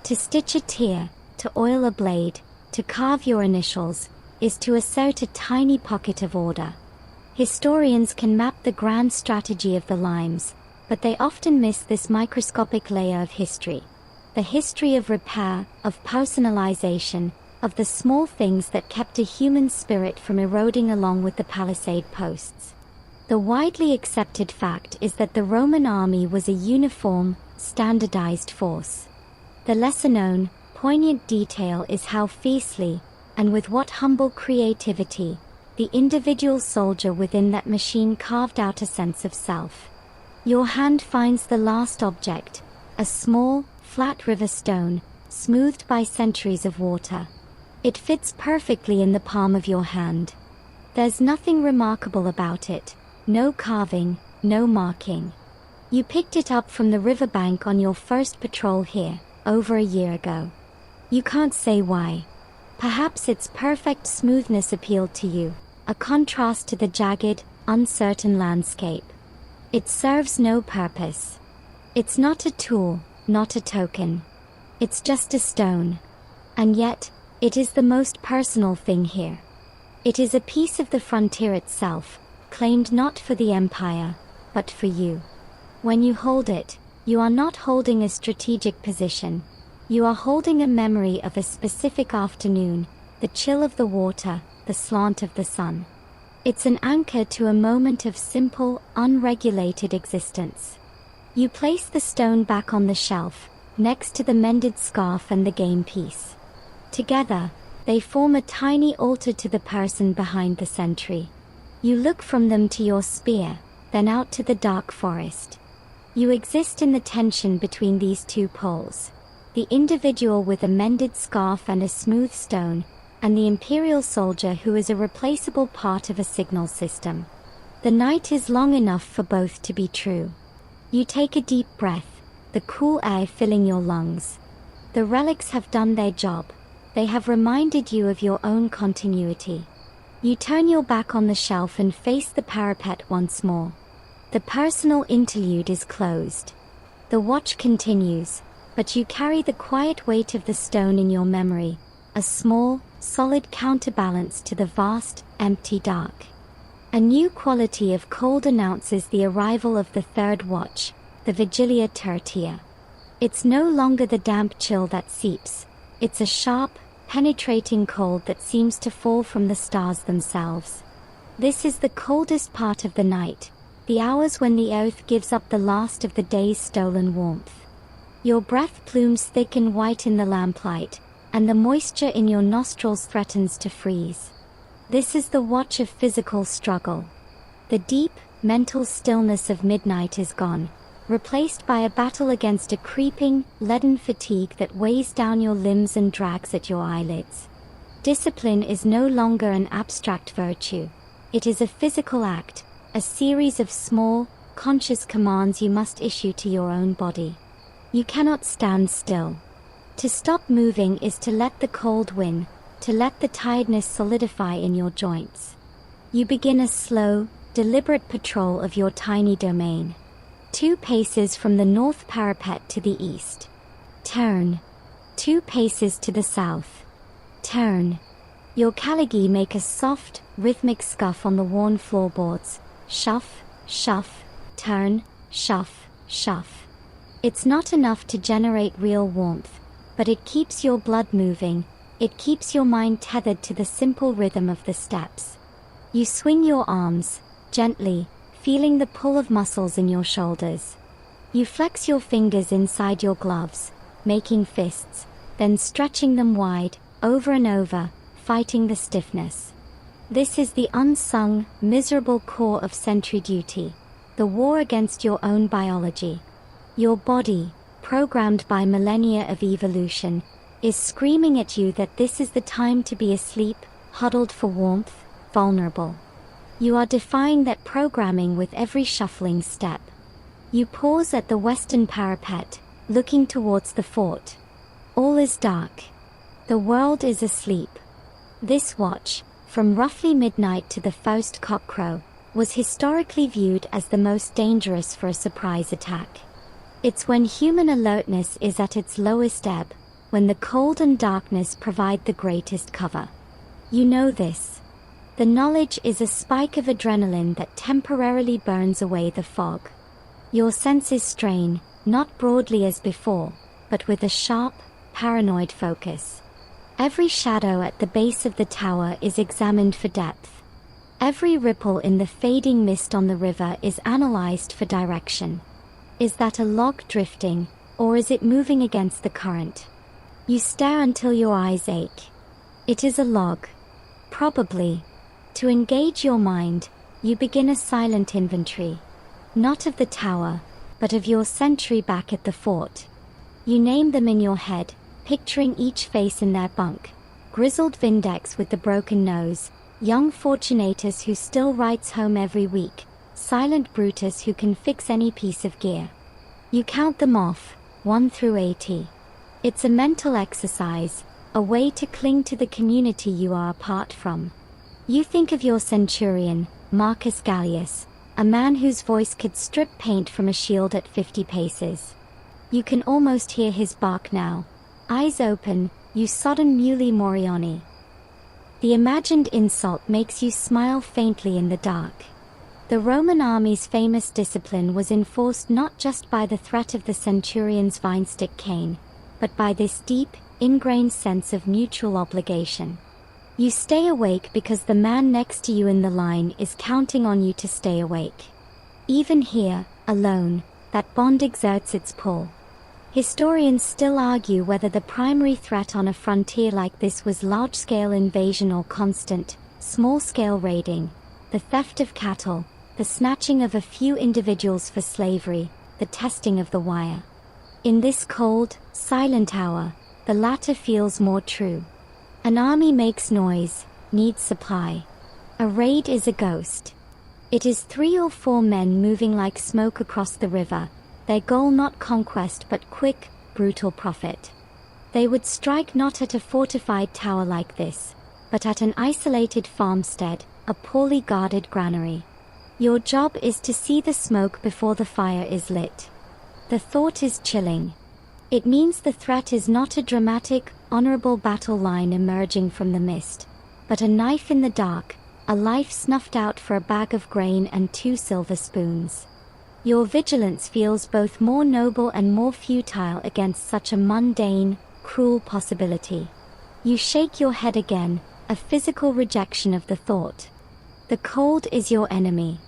To stitch a tear, to oil a blade, to carve your initials, is to assert a tiny pocket of order. Historians can map the grand strategy of the limes, but they often miss this microscopic layer of history. The history of repair, of personalization, of the small things that kept a human spirit from eroding along with the palisade posts. The widely accepted fact is that the Roman army was a uniform, standardized force. The lesser-known, poignant detail is how fiercely, and with what humble creativity, the individual soldier within that machine carved out a sense of self. Your hand finds the last object, a small, flat river stone, smoothed by centuries of water. It fits perfectly in the palm of your hand. There's nothing remarkable about it. No carving, no marking. You picked it up from the riverbank on your first patrol here, over a year ago. You can't say why. Perhaps its perfect smoothness appealed to you, a contrast to the jagged, uncertain landscape. It serves no purpose. It's not a tool, not a token. It's just a stone. And yet, it is the most personal thing here. It is a piece of the frontier itself, claimed not for the empire, but for you. When you hold it, you are not holding a strategic position. You are holding a memory of a specific afternoon, the chill of the water, the slant of the sun. It's an anchor to a moment of simple, unregulated existence. You place the stone back on the shelf, next to the mended scarf and the game piece. Together, they form a tiny altar to the person behind the sentry. You look from them to your spear, then out to the dark forest. You exist in the tension between these two poles. The individual with a mended scarf and a smooth stone, and the imperial soldier who is a replaceable part of a signal system. The night is long enough for both to be true. You take a deep breath, the cool air filling your lungs. The relics have done their job. They have reminded you of your own continuity. You turn your back on the shelf and face the parapet once more. The personal interlude is closed. The watch continues, but you carry the quiet weight of the stone in your memory, a small, solid counterbalance to the vast, empty dark. A new quality of cold announces the arrival of the third watch, the Vigilia tertia. It's no longer the damp chill that seeps, it's a sharp, penetrating cold that seems to fall from the stars themselves. This is the coldest part of the night, the hours when the earth gives up the last of the day's stolen warmth. Your breath plumes thick and white in the lamplight, and the moisture in your nostrils threatens to freeze. This is the watch of physical struggle. The deep, mental stillness of midnight is gone, replaced by a battle against a creeping, leaden fatigue that weighs down your limbs and drags at your eyelids. Discipline is no longer an abstract virtue. It is a physical act, a series of small, conscious commands you must issue to your own body. You cannot stand still. To stop moving is to let the cold win, to let the tiredness solidify in your joints. You begin a slow, deliberate patrol of your tiny domain. 2 paces from the north parapet to the east. Turn. 2 paces to the south. Turn. Your calagi make a soft, rhythmic scuff on the worn floorboards. Shuff, shuff, turn, shuff, shuff. It's not enough to generate real warmth, but it keeps your blood moving, it keeps your mind tethered to the simple rhythm of the steps. You swing your arms, gently, feeling the pull of muscles in your shoulders. You flex your fingers inside your gloves, making fists, then stretching them wide, over and over, fighting the stiffness. This is the unsung, miserable core of sentry duty, the war against your own biology. Your body, programmed by millennia of evolution, is screaming at you that this is the time to be asleep, huddled for warmth, vulnerable. You are defying that programming with every shuffling step. You pause at the western parapet, looking towards the fort. All is dark. The world is asleep. This watch, from roughly midnight to the first cockcrow, was historically viewed as the most dangerous for a surprise attack. It's when human alertness is at its lowest ebb, when the cold and darkness provide the greatest cover. You know this. The knowledge is a spike of adrenaline that temporarily burns away the fog. Your senses strain, not broadly as before, but with a sharp, paranoid focus. Every shadow at the base of the tower is examined for depth. Every ripple in the fading mist on the river is analyzed for direction. Is that a log drifting, or is it moving against the current? You stare until your eyes ache. It is a log. Probably. To engage your mind, you begin a silent inventory. Not of the tower, but of your sentry back at the fort. You name them in your head, picturing each face in their bunk. Grizzled Vindex with the broken nose, young Fortunatus who still writes home every week, silent Brutus who can fix any piece of gear. You count them off, 1 through 80. It's a mental exercise, a way to cling to the community you are apart from. You think of your centurion, Marcus Gallius, a man whose voice could strip paint from a shield at 50 paces. You can almost hear his bark now. Eyes open, you sodden Muli Morioni. The imagined insult makes you smile faintly in the dark. The Roman army's famous discipline was enforced not just by the threat of the centurion's vine-stick cane, but by this deep, ingrained sense of mutual obligation. You stay awake because the man next to you in the line is counting on you to stay awake. Even here, alone, that bond exerts its pull. Historians still argue whether the primary threat on a frontier like this was large-scale invasion or constant, small-scale raiding, the theft of cattle, the snatching of a few individuals for slavery, the testing of the wire. In this cold, silent hour, the latter feels more true. An army makes noise, needs supply. A raid is a ghost. It is 3 or 4 men moving like smoke across the river, their goal not conquest but quick, brutal profit. They would strike not at a fortified tower like this, but at an isolated farmstead, a poorly guarded granary. Your job is to see the smoke before the fire is lit. The thought is chilling. It means the threat is not a dramatic, honorable battle line emerging from the mist, but a knife in the dark, a life snuffed out for a bag of grain and 2 silver spoons. Your vigilance feels both more noble and more futile against such a mundane, cruel possibility. You shake your head again, a physical rejection of the thought. The cold is your enemy.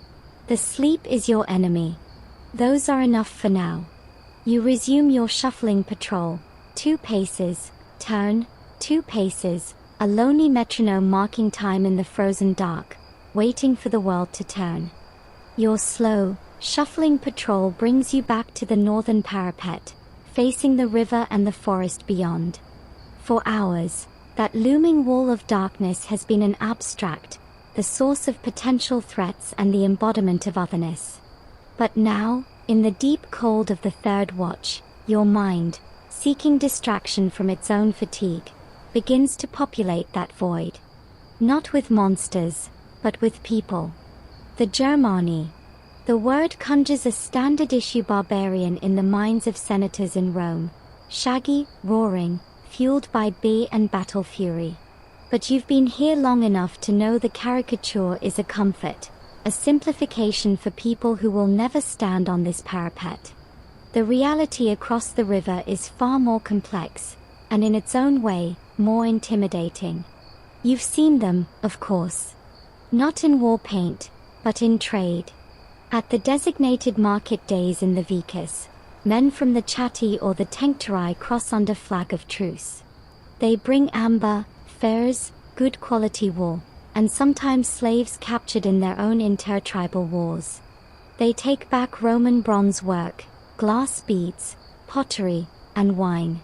The sleep is your enemy. Those are enough for now. You resume your shuffling patrol. 2 paces, turn, 2 paces, a lonely metronome marking time in the frozen dark, waiting for the world to turn. Your slow, shuffling patrol brings you back to the northern parapet, facing the river and the forest beyond. For hours, that looming wall of darkness has been an abstract, the source of potential threats and the embodiment of otherness. But now, in the deep cold of the third watch, your mind, seeking distraction from its own fatigue, begins to populate that void. Not with monsters, but with people. The Germani. The word conjures a standard-issue barbarian in the minds of senators in Rome, shaggy, roaring, fueled by beer and battle fury. But you've been here long enough to know the caricature is a comfort, a simplification for people who will never stand on this parapet. The reality across the river is far more complex, and in its own way, more intimidating. You've seen them, of course. Not in war paint, but in trade. At the designated market days in the Vicus, men from the Chatti or the Tencterai cross under flag of truce. They bring amber, furs, good quality wool, and sometimes slaves captured in their own intertribal wars. They take back Roman bronze work, glass beads, pottery, and wine.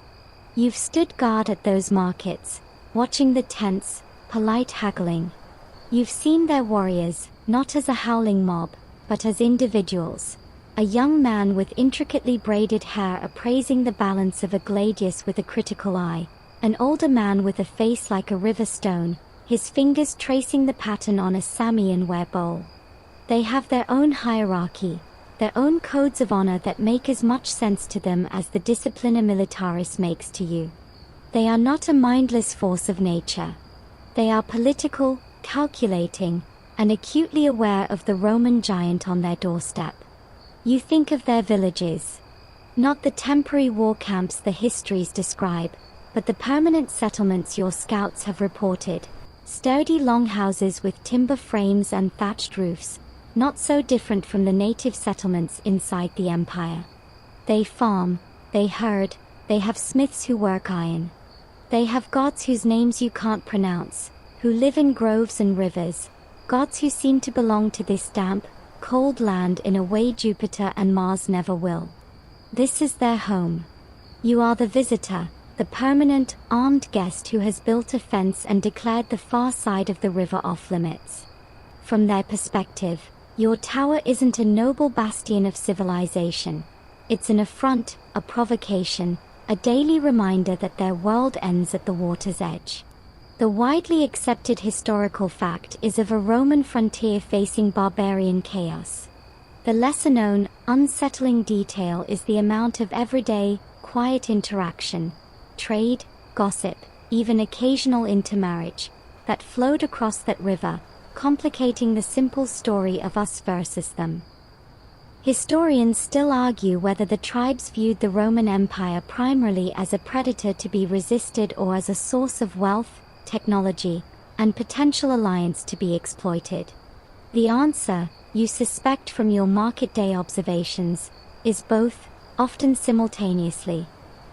You've stood guard at those markets, watching the tense, polite haggling. You've seen their warriors, not as a howling mob, but as individuals. A young man with intricately braided hair appraising the balance of a gladius with a critical eye. An older man with a face like a river stone, his fingers tracing the pattern on a Samian-ware bowl. They have their own hierarchy, their own codes of honor that make as much sense to them as the disciplina militaris makes to you. They are not a mindless force of nature. They are political, calculating, and acutely aware of the Roman giant on their doorstep. You think of their villages. Not the temporary war camps the histories describe, but the permanent settlements your scouts have reported. Sturdy longhouses with timber frames and thatched roofs, not so different from the native settlements inside the empire. They farm, they herd, they have smiths who work iron. They have gods whose names you can't pronounce, who live in groves and rivers, gods who seem to belong to this damp, cold land in a way Jupiter and Mars never will. This is their home. You are the visitor, the permanent, armed guest who has built a fence and declared the far side of the river off limits. From their perspective, your tower isn't a noble bastion of civilization. It's an affront, a provocation, a daily reminder that their world ends at the water's edge. The widely accepted historical fact is of a Roman frontier facing barbarian chaos. The lesser-known, unsettling detail is the amount of everyday, quiet interaction, trade, gossip, even occasional intermarriage, that flowed across that river, complicating the simple story of us versus them. Historians still argue whether the tribes viewed the Roman Empire primarily as a predator to be resisted or as a source of wealth, technology, and potential alliance to be exploited. The answer, you suspect from your market day observations, is both, often simultaneously.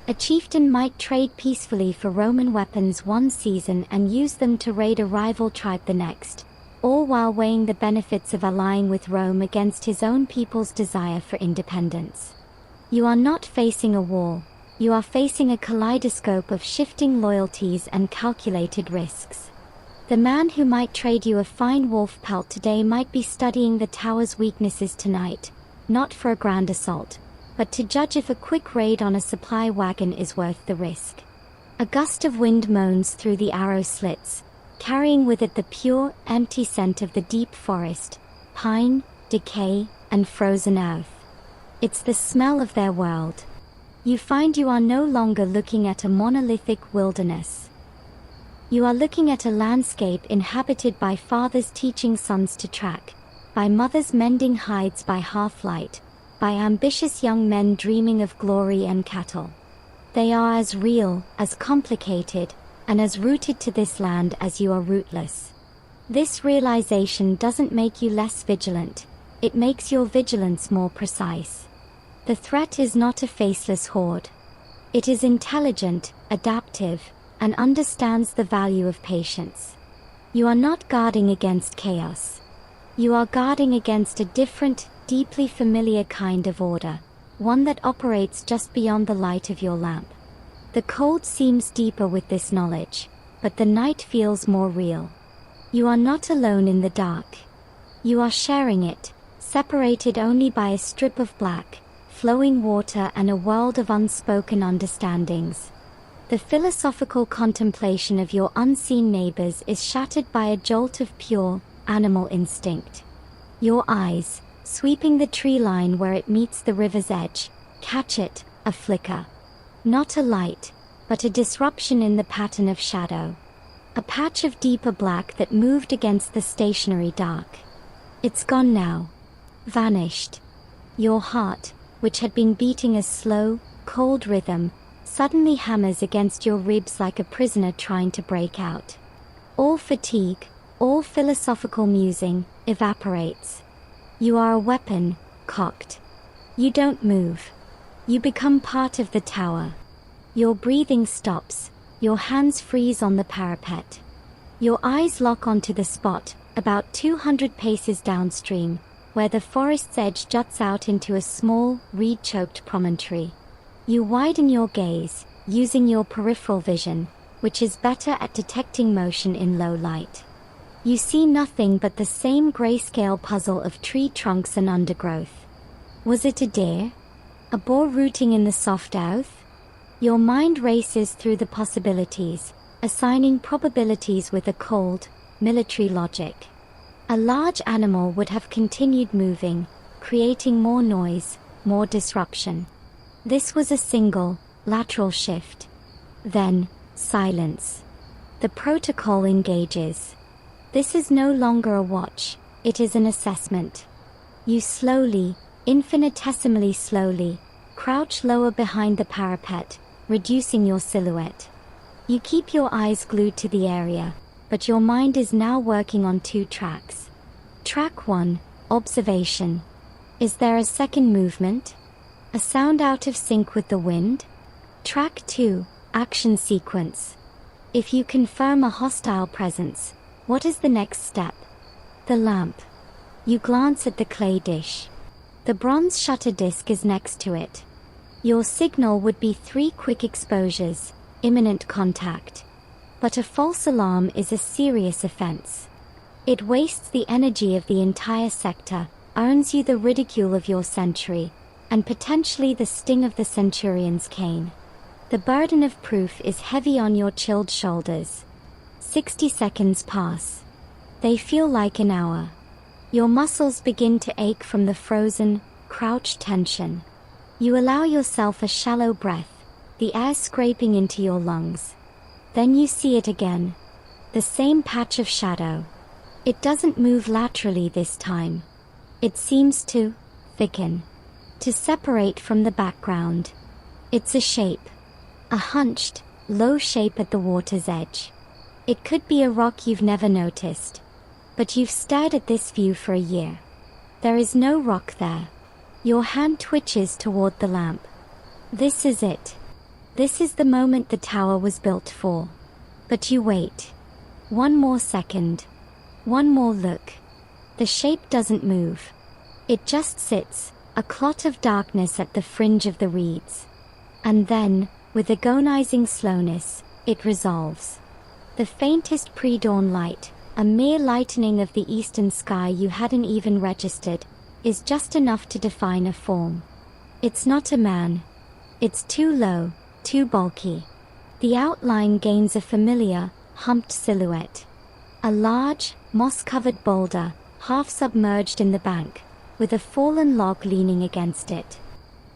A chieftain might trade peacefully for Roman weapons one season and use them to raid a rival tribe the next, all while weighing the benefits of allying with Rome against his own people's desire for independence. You are not facing a war. You are facing a kaleidoscope of shifting loyalties and calculated risks. The man who might trade you a fine wolf pelt today might be studying the tower's weaknesses tonight, not for a grand assault, but to judge if a quick raid on a supply wagon is worth the risk. A gust of wind moans through the arrow slits, carrying with it the pure, empty scent of the deep forest, pine, decay, and frozen earth. It's the smell of their world. You find you are no longer looking at a monolithic wilderness. You are looking at a landscape inhabited by fathers teaching sons to track, by mothers mending hides by half-light, by ambitious young men dreaming of glory and cattle. They are as real, as complicated, and as rooted to this land as you are rootless. This realization doesn't make you less vigilant, it makes your vigilance more precise. The threat is not a faceless horde. It is intelligent, adaptive, and understands the value of patience. You are not guarding against chaos. You are guarding against a different, deeply familiar kind of order, one that operates just beyond the light of your lamp. The cold seems deeper with this knowledge, but the night feels more real. You are not alone in the dark. You are sharing it, separated only by a strip of black, flowing water and a world of unspoken understandings. The philosophical contemplation of your unseen neighbors is shattered by a jolt of pure, animal instinct. Your eyes, sweeping the tree line where it meets the river's edge, catch it, a flicker. Not a light, but a disruption in the pattern of shadow. A patch of deeper black that moved against the stationary dark. It's gone now. Vanished. Your heart, which had been beating a slow, cold rhythm, suddenly hammers against your ribs like a prisoner trying to break out. All fatigue, all philosophical musing, evaporates. You are a weapon, cocked. You don't move. You become part of the tower. Your breathing stops, your hands freeze on the parapet. Your eyes lock onto the spot, about 200 paces downstream, where the forest's edge juts out into a small, reed-choked promontory. You widen your gaze, using your peripheral vision, which is better at detecting motion in low light. You see nothing but the same grayscale puzzle of tree trunks and undergrowth. Was it a deer? A boar rooting in the soft earth? Your mind races through the possibilities, assigning probabilities with a cold, military logic. A large animal would have continued moving, creating more noise, more disruption. This was a single, lateral shift. Then, silence. The protocol engages. This is no longer a watch, it is an assessment. You slowly, infinitesimally slowly, crouch lower behind the parapet, reducing your silhouette. You keep your eyes glued to the area, but your mind is now working on 2 tracks. Track 1, observation. Is there a second movement? A sound out of sync with the wind? Track 2, action sequence. If you confirm a hostile presence, what is the next step? The lamp. You glance at the clay dish. The bronze shutter disc is next to it. Your signal would be 3 quick exposures, imminent contact. But a false alarm is a serious offense. It wastes the energy of the entire sector, earns you the ridicule of your century, and potentially the sting of the centurion's cane. The burden of proof is heavy on your chilled shoulders. 60 seconds pass. They feel like an hour. Your muscles begin to ache from the frozen, crouched tension. You allow yourself a shallow breath, the air scraping into your lungs. Then you see it again. The same patch of shadow. It doesn't move laterally this time. It seems to thicken, to separate from the background. It's a shape. A hunched, low shape at the water's edge. It could be a rock you've never noticed. But you've stared at this view for a year. There is no rock there. Your hand twitches toward the lamp. This is it. This is the moment the tower was built for. But you wait. One more second. One more look. The shape doesn't move. It just sits, a clot of darkness at the fringe of the reeds. And then, with agonizing slowness, it resolves. The faintest pre-dawn light, a mere lightening of the eastern sky you hadn't even registered, is just enough to define a form. It's not a man. It's too low, too bulky. The outline gains a familiar, humped silhouette. A large, moss-covered boulder, half submerged in the bank, with a fallen log leaning against it.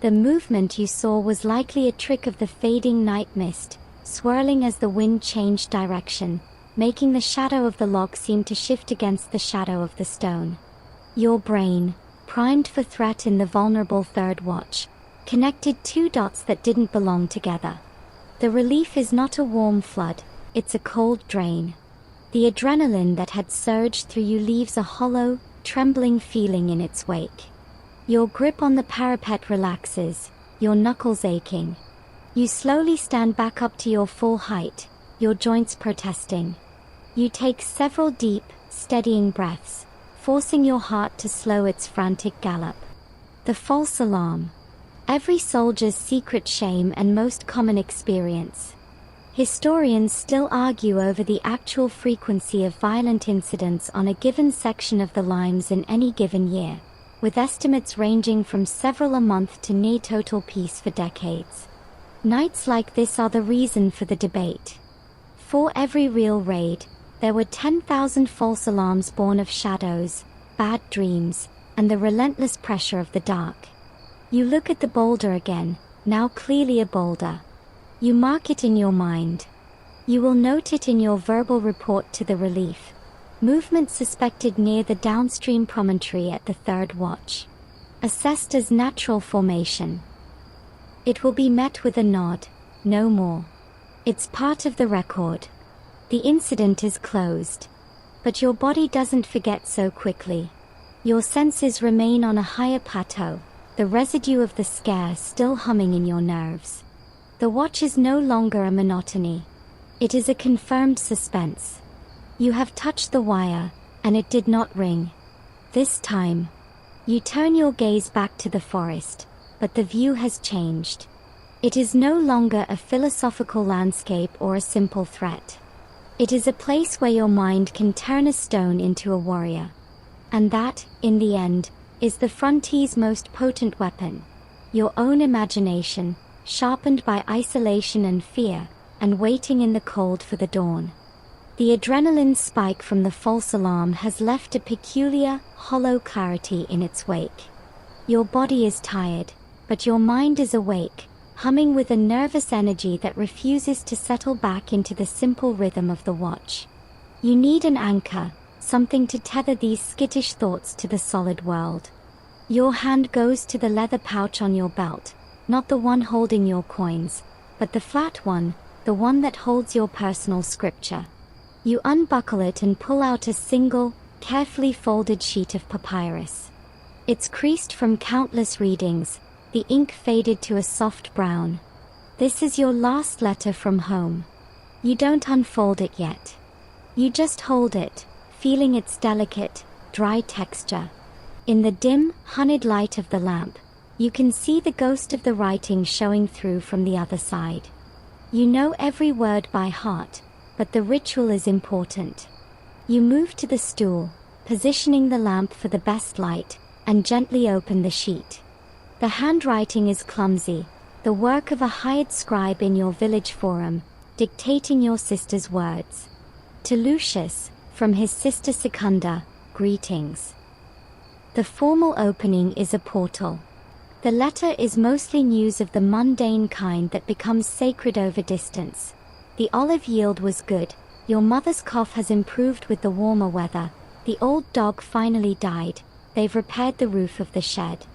The movement you saw was likely a trick of the fading night mist, swirling as the wind changed direction, making the shadow of the log seem to shift against the shadow of the stone. Your brain, primed for threat in the vulnerable third watch, connected two dots that didn't belong together. The relief is not a warm flood, it's a cold drain. The adrenaline that had surged through you leaves a hollow, trembling feeling in its wake. Your grip on the parapet relaxes, your knuckles aching. You slowly stand back up to your full height, your joints protesting. You take several deep, steadying breaths, forcing your heart to slow its frantic gallop. The false alarm. Every soldier's secret shame and most common experience. Historians still argue over the actual frequency of violent incidents on a given section of the limes in any given year, with estimates ranging from several a month to near total peace for decades. Nights like this are the reason for the debate. For every real raid, there were 10,000 false alarms born of shadows, bad dreams, and the relentless pressure of the dark. You look at the boulder again, now clearly a boulder. You mark it in your mind. You will note it in your verbal report to the relief. Movement suspected near the downstream promontory at the third watch. Assessed as natural formation. It will be met with a nod, no more. It's part of the record. The incident is closed. But your body doesn't forget so quickly. Your senses remain on a higher plateau, the residue of the scare still humming in your nerves. The watch is no longer a monotony. It is a confirmed suspense. You have touched the wire, and it did not ring. This time. You turn your gaze back to the forest, but the view has changed. It is no longer a philosophical landscape or a simple threat. It is a place where your mind can turn a stone into a warrior. And that, in the end, is the frontier's most potent weapon. Your own imagination, sharpened by isolation and fear, and waiting in the cold for the dawn. The adrenaline spike from the false alarm has left a peculiar, hollow clarity in its wake. Your body is tired, but your mind is awake, humming with a nervous energy that refuses to settle back into the simple rhythm of the watch. You need an anchor, something to tether these skittish thoughts to the solid world. Your hand goes to the leather pouch on your belt, not the one holding your coins, but the flat one, the one that holds your personal scripture. You unbuckle it and pull out a single, carefully folded sheet of papyrus. It's creased from countless readings, the ink faded to a soft brown. This is your last letter from home. You don't unfold it yet. You just hold it, feeling its delicate, dry texture. In the dim, honeyed light of the lamp, you can see the ghost of the writing showing through from the other side. You know every word by heart, but the ritual is important. You move to the stool, positioning the lamp for the best light, and gently open the sheet. The handwriting is clumsy, the work of a hired scribe in your village forum, dictating your sister's words. To Lucius, from his sister Secunda, greetings. The formal opening is a portal. The letter is mostly news of the mundane kind that becomes sacred over distance. The olive yield was good, your mother's cough has improved with the warmer weather, the old dog finally died, they've repaired the roof of the shed.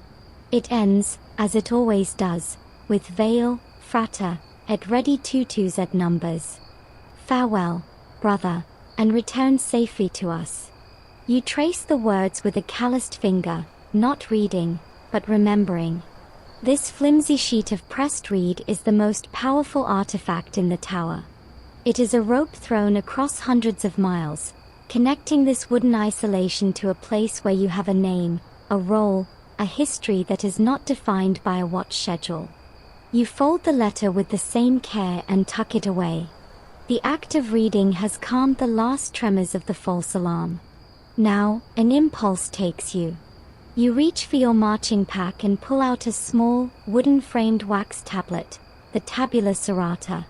It ends, as it always does, with veil, frater, et ready tutus et numbers. Farewell, brother, and return safely to us. You trace the words with a calloused finger, not reading, but remembering. This flimsy sheet of pressed reed is the most powerful artifact in the tower. It is a rope thrown across hundreds of miles, connecting this wooden isolation to a place where you have a name, a role, a history that is not defined by a watch schedule. You fold the letter with the same care and tuck it away. The act of reading has calmed the last tremors of the false alarm. Now, an impulse takes you. You reach for your marching pack and pull out a small, wooden-framed wax tablet, the tabula serrata.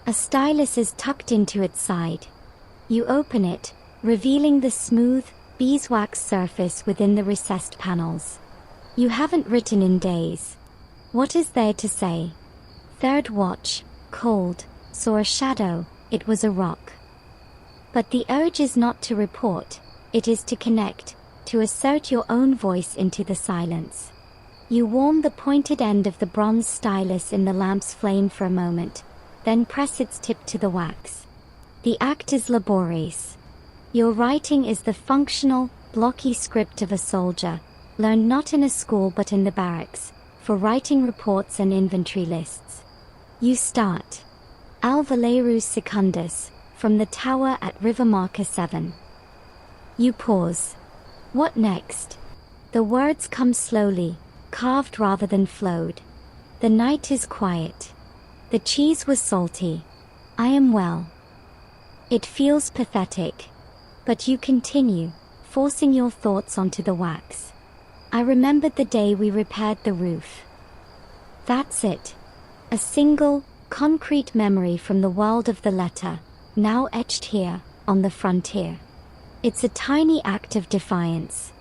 A stylus is tucked into its side. You open it, revealing the smooth, beeswax surface within the recessed panels. You haven't written in days. What is there to say? Third watch, cold, saw a shadow, it was a rock. But the urge is not to report, it is to connect, to assert your own voice into the silence. You warm the pointed end of the bronze stylus in the lamp's flame for a moment, then press its tip to the wax. The act is laborious. Your writing is the functional, blocky script of a soldier, learned not in a school but in the barracks, for writing reports and inventory lists. You start. Al Valerus Secundus, from the tower at River Marker 7. You pause. What next? The words come slowly, carved rather than flowed. The night is quiet. The cheese was salty. I am well. It feels pathetic. But you continue, forcing your thoughts onto the wax. I remembered the day we repaired the roof. That's it. A single, concrete memory from the world of the letter, now etched here, on the frontier. It's a tiny act of defiance.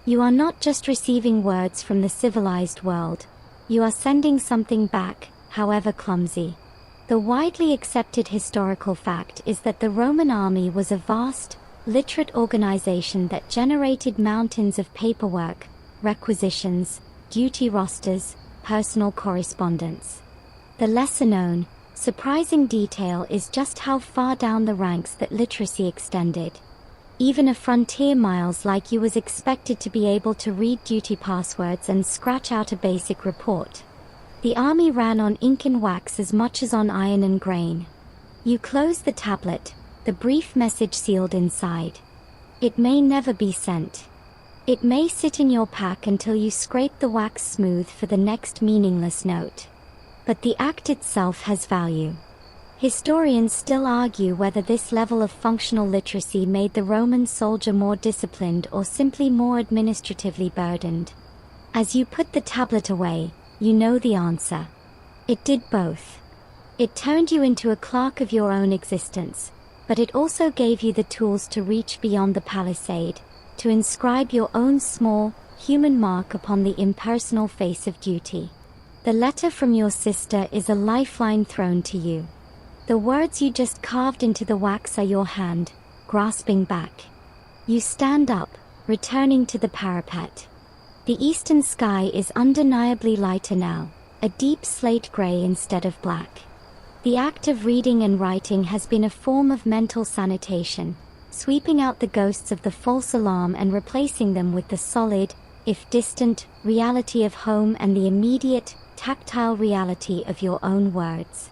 You are not just receiving words from the civilized world, you are sending something back, however clumsy. The widely accepted historical fact is that the Roman army was a vast, literate organization that generated mountains of paperwork, requisitions, duty rosters, personal correspondence. The lesser-known, surprising detail is just how far down the ranks that literacy extended. Even a frontier miles like you was expected to be able to read duty passwords and scratch out a basic report. The army ran on ink and wax as much as on iron and grain. You close the tablet, the brief message sealed inside. It may never be sent. It may sit in your pack until you scrape the wax smooth for the next meaningless note. But the act itself has value. Historians still argue whether this level of functional literacy made the Roman soldier more disciplined or simply more administratively burdened. As you put the tablet away, you know the answer. It did both. It turned you into a clerk of your own existence, but it also gave you the tools to reach beyond the palisade, to inscribe your own small, human mark upon the impersonal face of duty. The letter from your sister is a lifeline thrown to you. The words you just carved into the wax are your hand, grasping back. You stand up, returning to the parapet. The eastern sky is undeniably lighter now, a deep slate gray instead of black. The act of reading and writing has been a form of mental sanitation, sweeping out the ghosts of the false alarm and replacing them with the solid, if distant, reality of home and the immediate, tactile reality of your own words.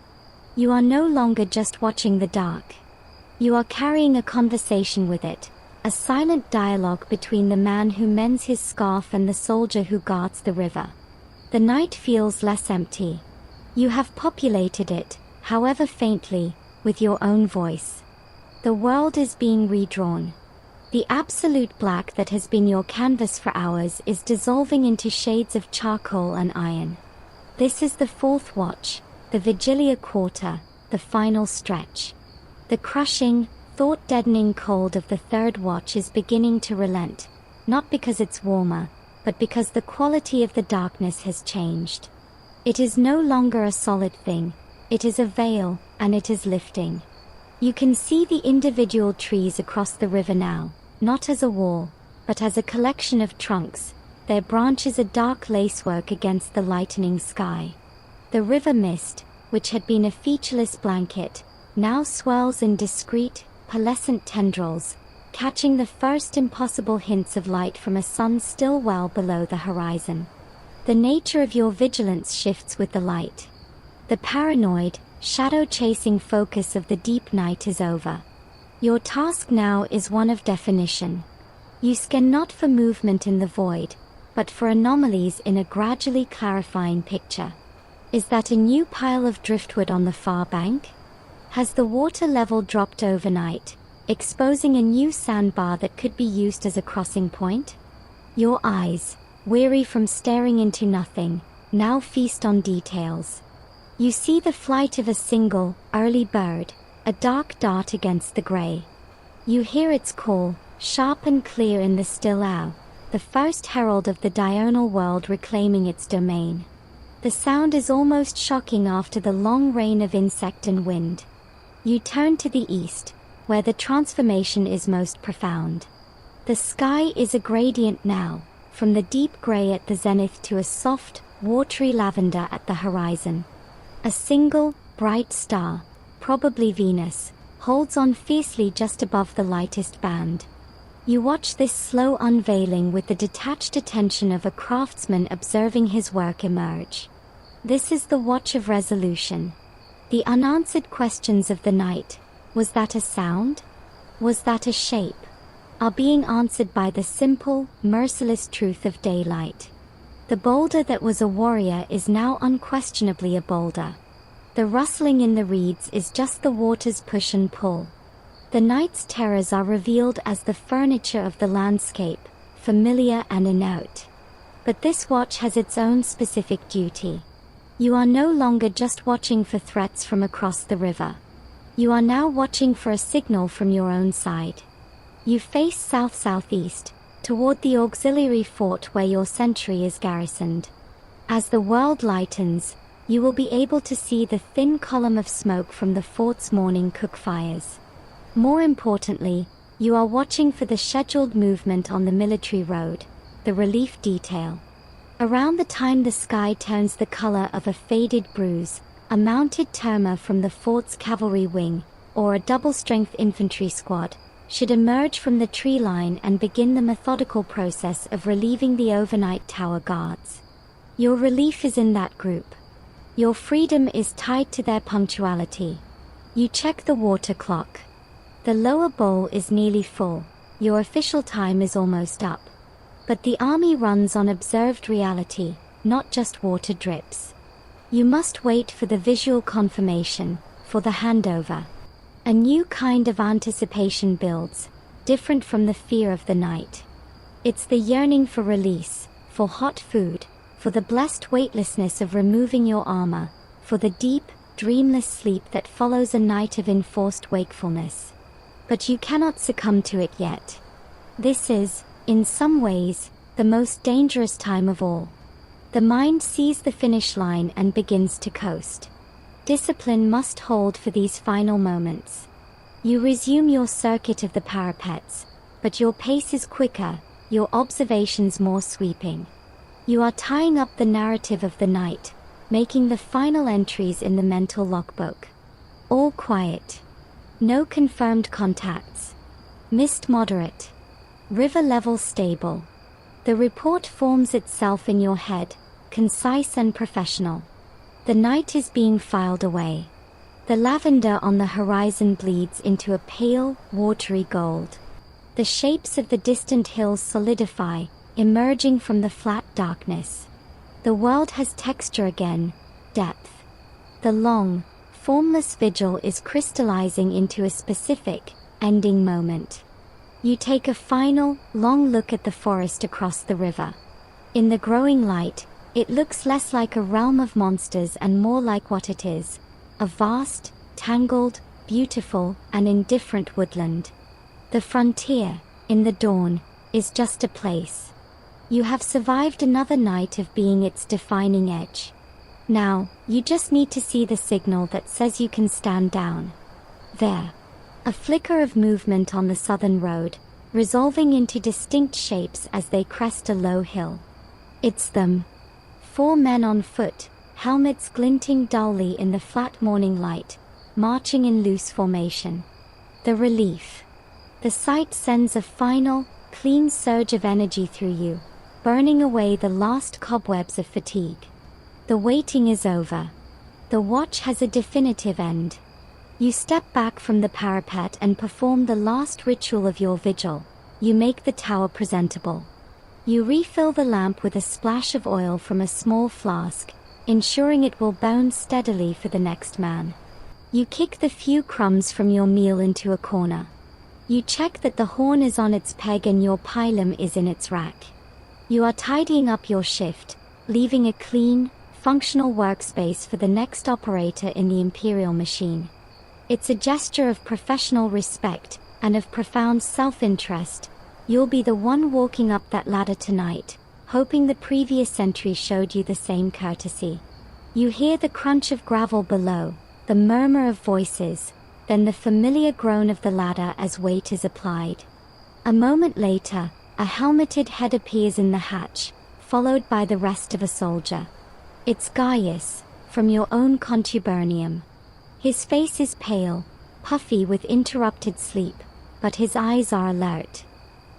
You are no longer just watching the dark. You are carrying a conversation with it, a silent dialogue between the man who mends his scarf and the soldier who guards the river. The night feels less empty. You have populated it, however faintly, with your own voice. The world is being redrawn. The absolute black that has been your canvas for hours is dissolving into shades of charcoal and iron. This is the fourth watch, the Vigilia Quarter, the final stretch. The crushing, thought-deadening cold of the third watch is beginning to relent, not because it's warmer, but because the quality of the darkness has changed. It is no longer a solid thing, it is a veil, and it is lifting. You can see the individual trees across the river now, not as a wall, but as a collection of trunks, their branches a dark lacework against the lightening sky. The river mist, which had been a featureless blanket, now swirls in discreet, pearlescent tendrils, catching the first impossible hints of light from a sun still well below the horizon. The nature of your vigilance shifts with the light. The paranoid, shadow-chasing focus of the deep night is over. Your task now is one of definition. You scan not for movement in the void, but for anomalies in a gradually clarifying picture. Is that a new pile of driftwood on the far bank? Has the water level dropped overnight, exposing a new sandbar that could be used as a crossing point? Your eyes, weary from staring into nothing, now feast on details. You see the flight of a single, early bird, a dark dart against the gray. You hear its call, sharp and clear in the still hour, the first herald of the diurnal world reclaiming its domain. The sound is almost shocking after the long rain of insect and wind. You turn to the east, where the transformation is most profound. The sky is a gradient now, from the deep gray at the zenith to a soft, watery lavender at the horizon. A single, bright star, probably Venus, holds on fiercely just above the lightest band. You watch this slow unveiling with the detached attention of a craftsman observing his work emerge. This is the watch of resolution. The unanswered questions of the night, was that a sound? Was that a shape? Are being answered by the simple, merciless truth of daylight. The boulder that was a warrior is now unquestionably a boulder. The rustling in the reeds is just the water's push and pull. The night's terrors are revealed as the furniture of the landscape, familiar and inert. But this watch has its own specific duty. You are no longer just watching for threats from across the river. You are now watching for a signal from your own side. You face south-southeast, toward the auxiliary fort where your sentry is garrisoned. As the world lightens, you will be able to see the thin column of smoke from the fort's morning cook fires. More importantly, you are watching for the scheduled movement on the military road, the relief detail. Around the time the sky turns the color of a faded bruise, a mounted terma from the fort's cavalry wing, or a double-strength infantry squad, should emerge from the tree line and begin the methodical process of relieving the overnight tower guards. Your relief is in that group. Your freedom is tied to their punctuality. You check the water clock. The lower bowl is nearly full. Your official time is almost up. But the army runs on observed reality, not just water drips. You must wait for the visual confirmation, for the handover. A new kind of anticipation builds, different from the fear of the night. It's the yearning for release, for hot food, for the blessed weightlessness of removing your armor, for the deep, dreamless sleep that follows a night of enforced wakefulness. But you cannot succumb to it yet. This is, in some ways, the most dangerous time of all. The mind sees the finish line and begins to coast. Discipline must hold for these final moments. You resume your circuit of the parapets, but your pace is quicker, your observations more sweeping. You are tying up the narrative of the night, making the final entries in the mental logbook. All quiet. No confirmed contacts. Mist moderate. River level stable. The report forms itself in your head, concise and professional. The night is being filed away. The lavender on the horizon bleeds into a pale, watery gold. The shapes of the distant hills solidify, emerging from the flat darkness. The world has texture again, depth. The long, formless vigil is crystallizing into a specific, ending moment. You take a final, long look at the forest across the river. In the growing light, it looks less like a realm of monsters and more like what it is, a vast, tangled, beautiful, and indifferent woodland. The frontier, in the dawn, is just a place. You have survived another night of being its defining edge. Now, you just need to see the signal that says you can stand down. There. A flicker of movement on the southern road, resolving into distinct shapes as they crest a low hill. It's them. 4 men on foot, helmets glinting dully in the flat morning light, marching in loose formation. The relief. The sight sends a final, clean surge of energy through you, burning away the last cobwebs of fatigue. The waiting is over. The watch has a definitive end. You step back from the parapet and perform the last ritual of your vigil. You make the tower presentable. You refill the lamp with a splash of oil from a small flask, ensuring it will burn steadily for the next man. You kick the few crumbs from your meal into a corner. You check that the horn is on its peg and your pilum is in its rack. You are tidying up your shift, leaving a clean, functional workspace for the next operator in the imperial machine. It's a gesture of professional respect and of profound self-interest. You'll be the one walking up that ladder tonight, hoping the previous century showed you the same courtesy. You hear the crunch of gravel below, the murmur of voices, then the familiar groan of the ladder as weight is applied. A moment later, a helmeted head appears in the hatch, followed by the rest of a soldier. It's Gaius, from your own contubernium. His face is pale, puffy with interrupted sleep, but his eyes are alert.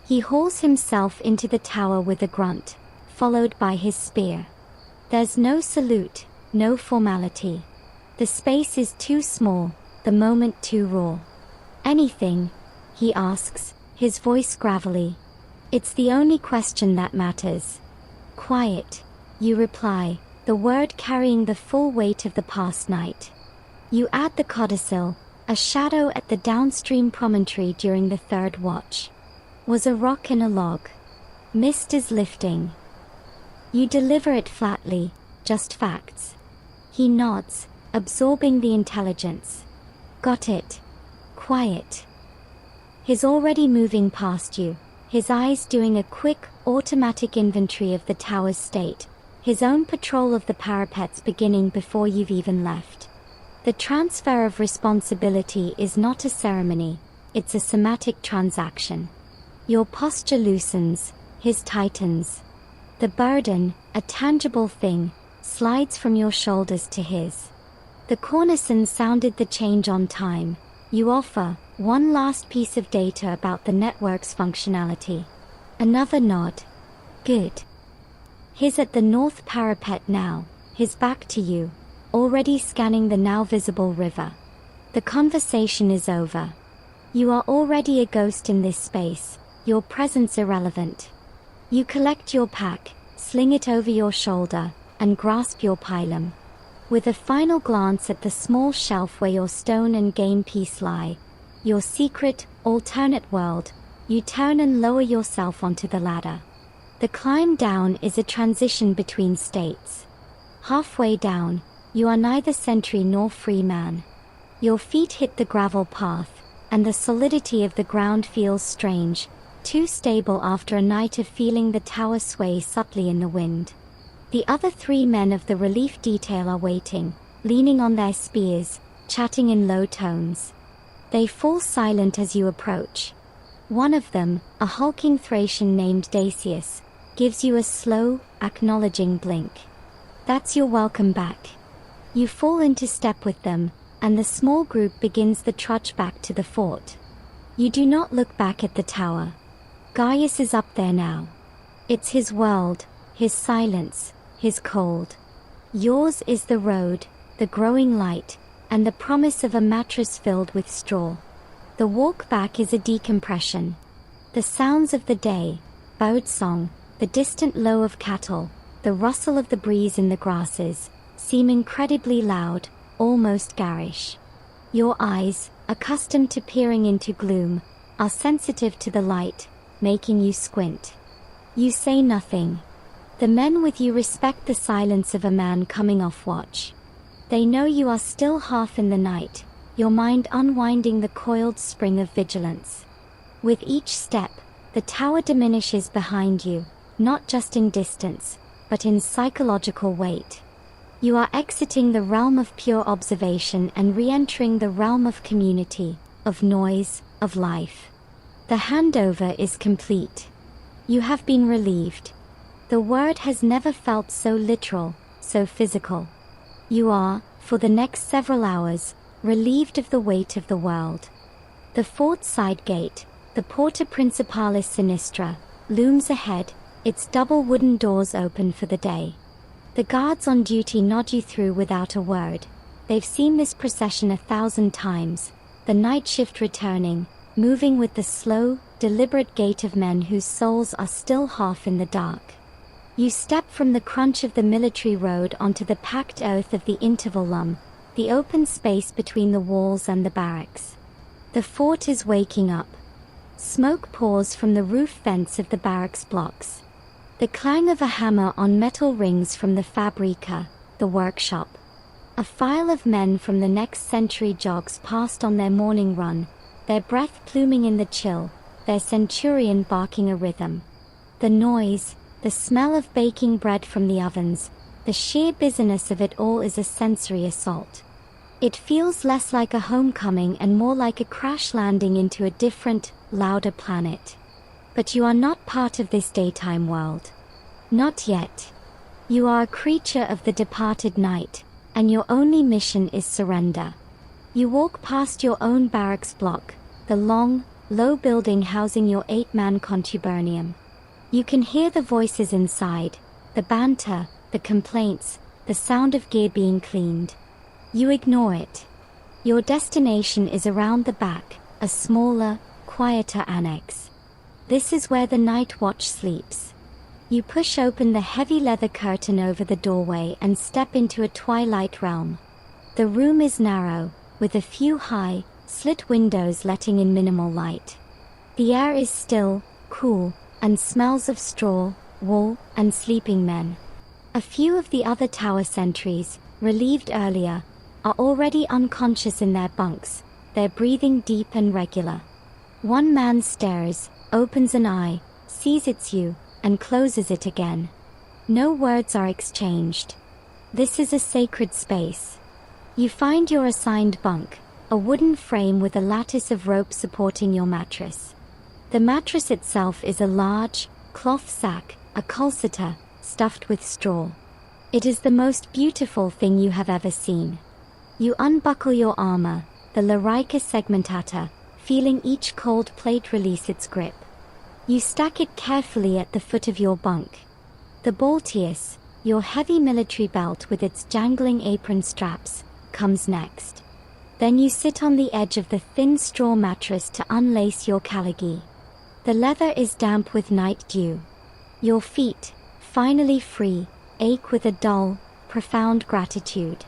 He hauls himself into the tower with a grunt, followed by his spear. There's no salute, no formality. The space is too small, the moment too raw. Anything? He asks, his voice gravelly. It's the only question that matters. Quiet, you reply, the word carrying the full weight of the past night. You add the codicil, a shadow at the downstream promontory during the third watch. Was a rock in a log. Mist is lifting. You deliver it flatly, just facts. He nods, absorbing the intelligence. Got it. Quiet. He's already moving past you, his eyes doing a quick, automatic inventory of the tower's state, his own patrol of the parapets beginning before you've even left. The transfer of responsibility is not a ceremony, it's a somatic transaction. Your posture loosens, his tightens. The burden, a tangible thing, slides from your shoulders to his. The cornison sounded the change on time. You offer one last piece of data about the network's functionality. Another nod. Good. He's at the north parapet now, his back to you, already scanning the now visible river. The conversation is over. You are already a ghost in this space, your presence irrelevant. You collect your pack, sling it over your shoulder, and grasp your pilum. With a final glance at the small shelf where your stone and game piece lie, your secret, alternate world, you turn and lower yourself onto the ladder. The climb down is a transition between states. Halfway down, you are neither sentry nor free man. Your feet hit the gravel path, and the solidity of the ground feels strange, too stable after a night of feeling the tower sway subtly in the wind. The other 3 men of the relief detail are waiting, leaning on their spears, chatting in low tones. They fall silent as you approach. One of them, a hulking Thracian named Dacius, gives you a slow, acknowledging blink. That's your welcome back. You fall into step with them, and the small group begins the trudge back to the fort. You do not look back at the tower. Gaius is up there now. It's his world, his silence, his cold. Yours is the road, the growing light, and the promise of a mattress filled with straw. The walk back is a decompression. The sounds of the day, birdsong, the distant low of cattle, the rustle of the breeze in the grasses, seem incredibly loud, almost garish. Your eyes, accustomed to peering into gloom, are sensitive to the light, making you squint. You say nothing. The men with you respect the silence of a man coming off watch. They know you are still half in the night, your mind unwinding the coiled spring of vigilance. With each step, the tower diminishes behind you, not just in distance, but in psychological weight. You are exiting the realm of pure observation and re-entering the realm of community, of noise, of life. The handover is complete. You have been relieved. The word has never felt so literal, so physical. You are, for the next several hours, relieved of the weight of the world. The fort side gate, the Porta Principalis Sinistra, looms ahead, its double wooden doors open for the day. The guards on duty nod you through without a word. They've seen this procession 1,000 times, the night shift returning, moving with the slow, deliberate gait of men whose souls are still half in the dark. You step from the crunch of the military road onto the packed earth of the intervalum, the open space between the walls and the barracks. The fort is waking up. Smoke pours from the roof vents of the barracks blocks. The clang of a hammer on metal rings from the fabrica, the workshop. A file of men from the next century jogs past on their morning run, their breath pluming in the chill, their centurion barking a rhythm. The noise, the smell of baking bread from the ovens, the sheer busyness of it all is a sensory assault. It feels less like a homecoming and more like a crash landing into a different, louder planet. But you are not part of this daytime world. Not yet. You are a creature of the departed night, and your only mission is surrender. You walk past your own barracks block, the long, low building housing your 8-man contubernarium. You can hear the voices inside, the banter, the complaints, the sound of gear being cleaned. You ignore it. Your destination is around the back, a smaller, quieter annex. This is where the night watch sleeps. You push open the heavy leather curtain over the doorway and step into a twilight realm. The room is narrow, with a few high, slit windows letting in minimal light. The air is still, cool, and smells of straw, wool, and sleeping men. A few of the other tower sentries, relieved earlier, are already unconscious in their bunks, their breathing deep and regular. One man stares, opens an eye, sees it's you, and closes it again. No words are exchanged. This is a sacred space. You find your assigned bunk, a wooden frame with a lattice of rope supporting your mattress. The mattress itself is a large, cloth sack, a colciter, stuffed with straw. It is the most beautiful thing you have ever seen. You unbuckle your armor, the larica segmentata, feeling each cold plate release its grip. You stack it carefully at the foot of your bunk. The Baltius, your heavy military belt with its jangling apron straps, comes next. Then you sit on the edge of the thin straw mattress to unlace your calagi. The leather is damp with night dew. Your feet, finally free, ache with a dull, profound gratitude.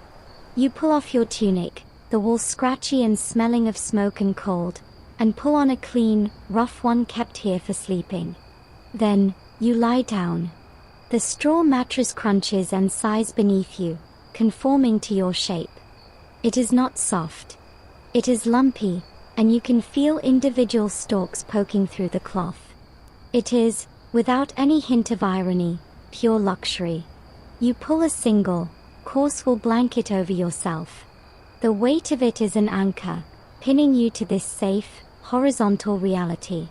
You pull off your tunic, the wool scratchy and smelling of smoke and cold, and pull on a clean, rough one kept here for sleeping. Then, you lie down. The straw mattress crunches and sighs beneath you, conforming to your shape. It is not soft. It is lumpy, and you can feel individual stalks poking through the cloth. It is, without any hint of irony, pure luxury. You pull a single, coarse wool blanket over yourself. The weight of it is an anchor, pinning you to this safe, horizontal reality.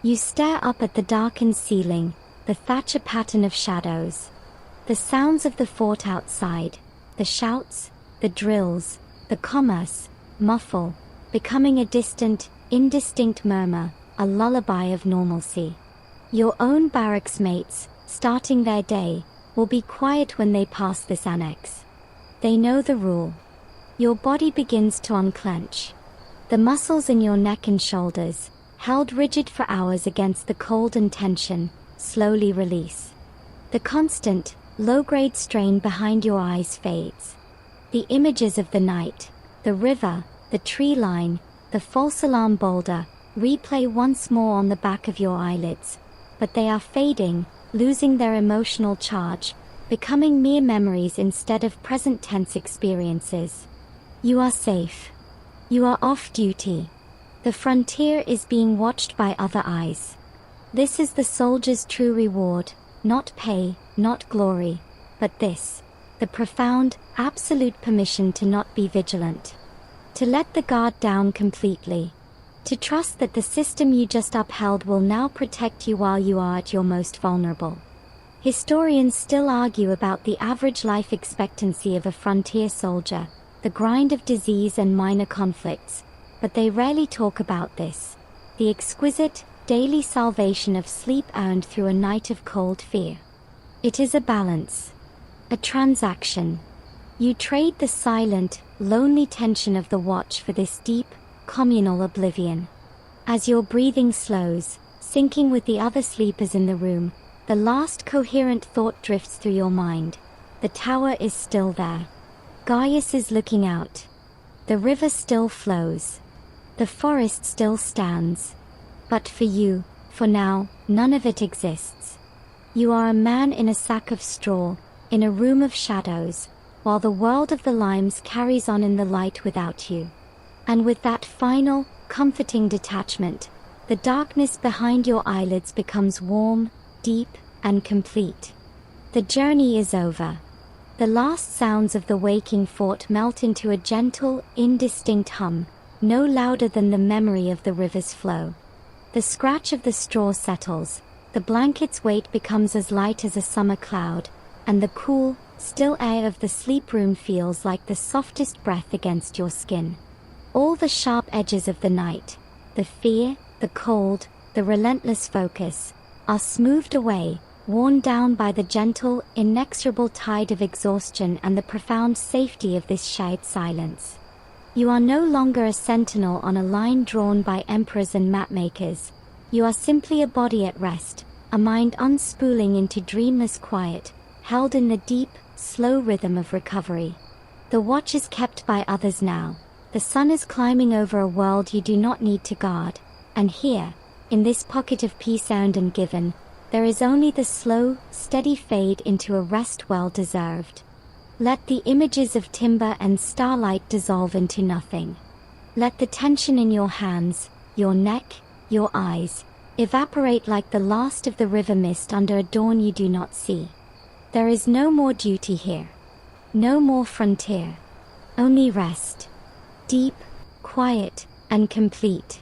You stare up at the darkened ceiling, the thatcher pattern of shadows. The sounds of the fort outside, the shouts, the drills, the commerce, muffle, becoming a distant, indistinct murmur, a lullaby of normalcy. Your own barracks mates, starting their day, will be quiet when they pass this annex. They know the rule. Your body begins to unclench. The muscles in your neck and shoulders, held rigid for hours against the cold and tension, slowly release. The constant, low-grade strain behind your eyes fades. The images of the night, the river, the tree line, the false alarm boulder, replay once more on the back of your eyelids, but they are fading, losing their emotional charge, becoming mere memories instead of present-tense experiences. You are safe. You are off duty. The frontier is being watched by other eyes. This is the soldier's true reward, not pay, not glory, but this, the profound, absolute permission to not be vigilant. To let the guard down completely. To trust that the system you just upheld will now protect you while you are at your most vulnerable. Historians still argue about the average life expectancy of a frontier soldier, the grind of disease and minor conflicts, but they rarely talk about this, the exquisite, daily salvation of sleep earned through a night of cold fear. It is a balance. A transaction. You trade the silent, lonely tension of the watch for this deep, communal oblivion. As your breathing slows, syncing with the other sleepers in the room, the last coherent thought drifts through your mind. The tower is still there. Gaius is looking out. The river still flows. The forest still stands. But for you, for now, none of it exists. You are a man in a sack of straw, in a room of shadows, while the world of the limes carries on in the light without you. And with that final, comforting detachment, the darkness behind your eyelids becomes warm, deep, and complete. The journey is over. The last sounds of the waking fort melt into a gentle, indistinct hum, no louder than the memory of the river's flow. The scratch of the straw settles, the blanket's weight becomes as light as a summer cloud, and the cool, still air of the sleep room feels like the softest breath against your skin. All the sharp edges of the night, the fear, the cold, the relentless focus, are smoothed away, worn down by the gentle, inexorable tide of exhaustion and the profound safety of this shared silence. You are no longer a sentinel on a line drawn by emperors and mapmakers. You are simply a body at rest, a mind unspooling into dreamless quiet, held in the deep, slow rhythm of recovery. The watch is kept by others now. The sun is climbing over a world you do not need to guard, and here, in this pocket of peace earned and given, there is only the slow, steady fade into a rest well deserved. Let the images of timber and starlight dissolve into nothing. Let the tension in your hands, your neck, your eyes, evaporate like the last of the river mist under a dawn you do not see. There is no more duty here. No more frontier. Only rest. Deep, quiet, and complete.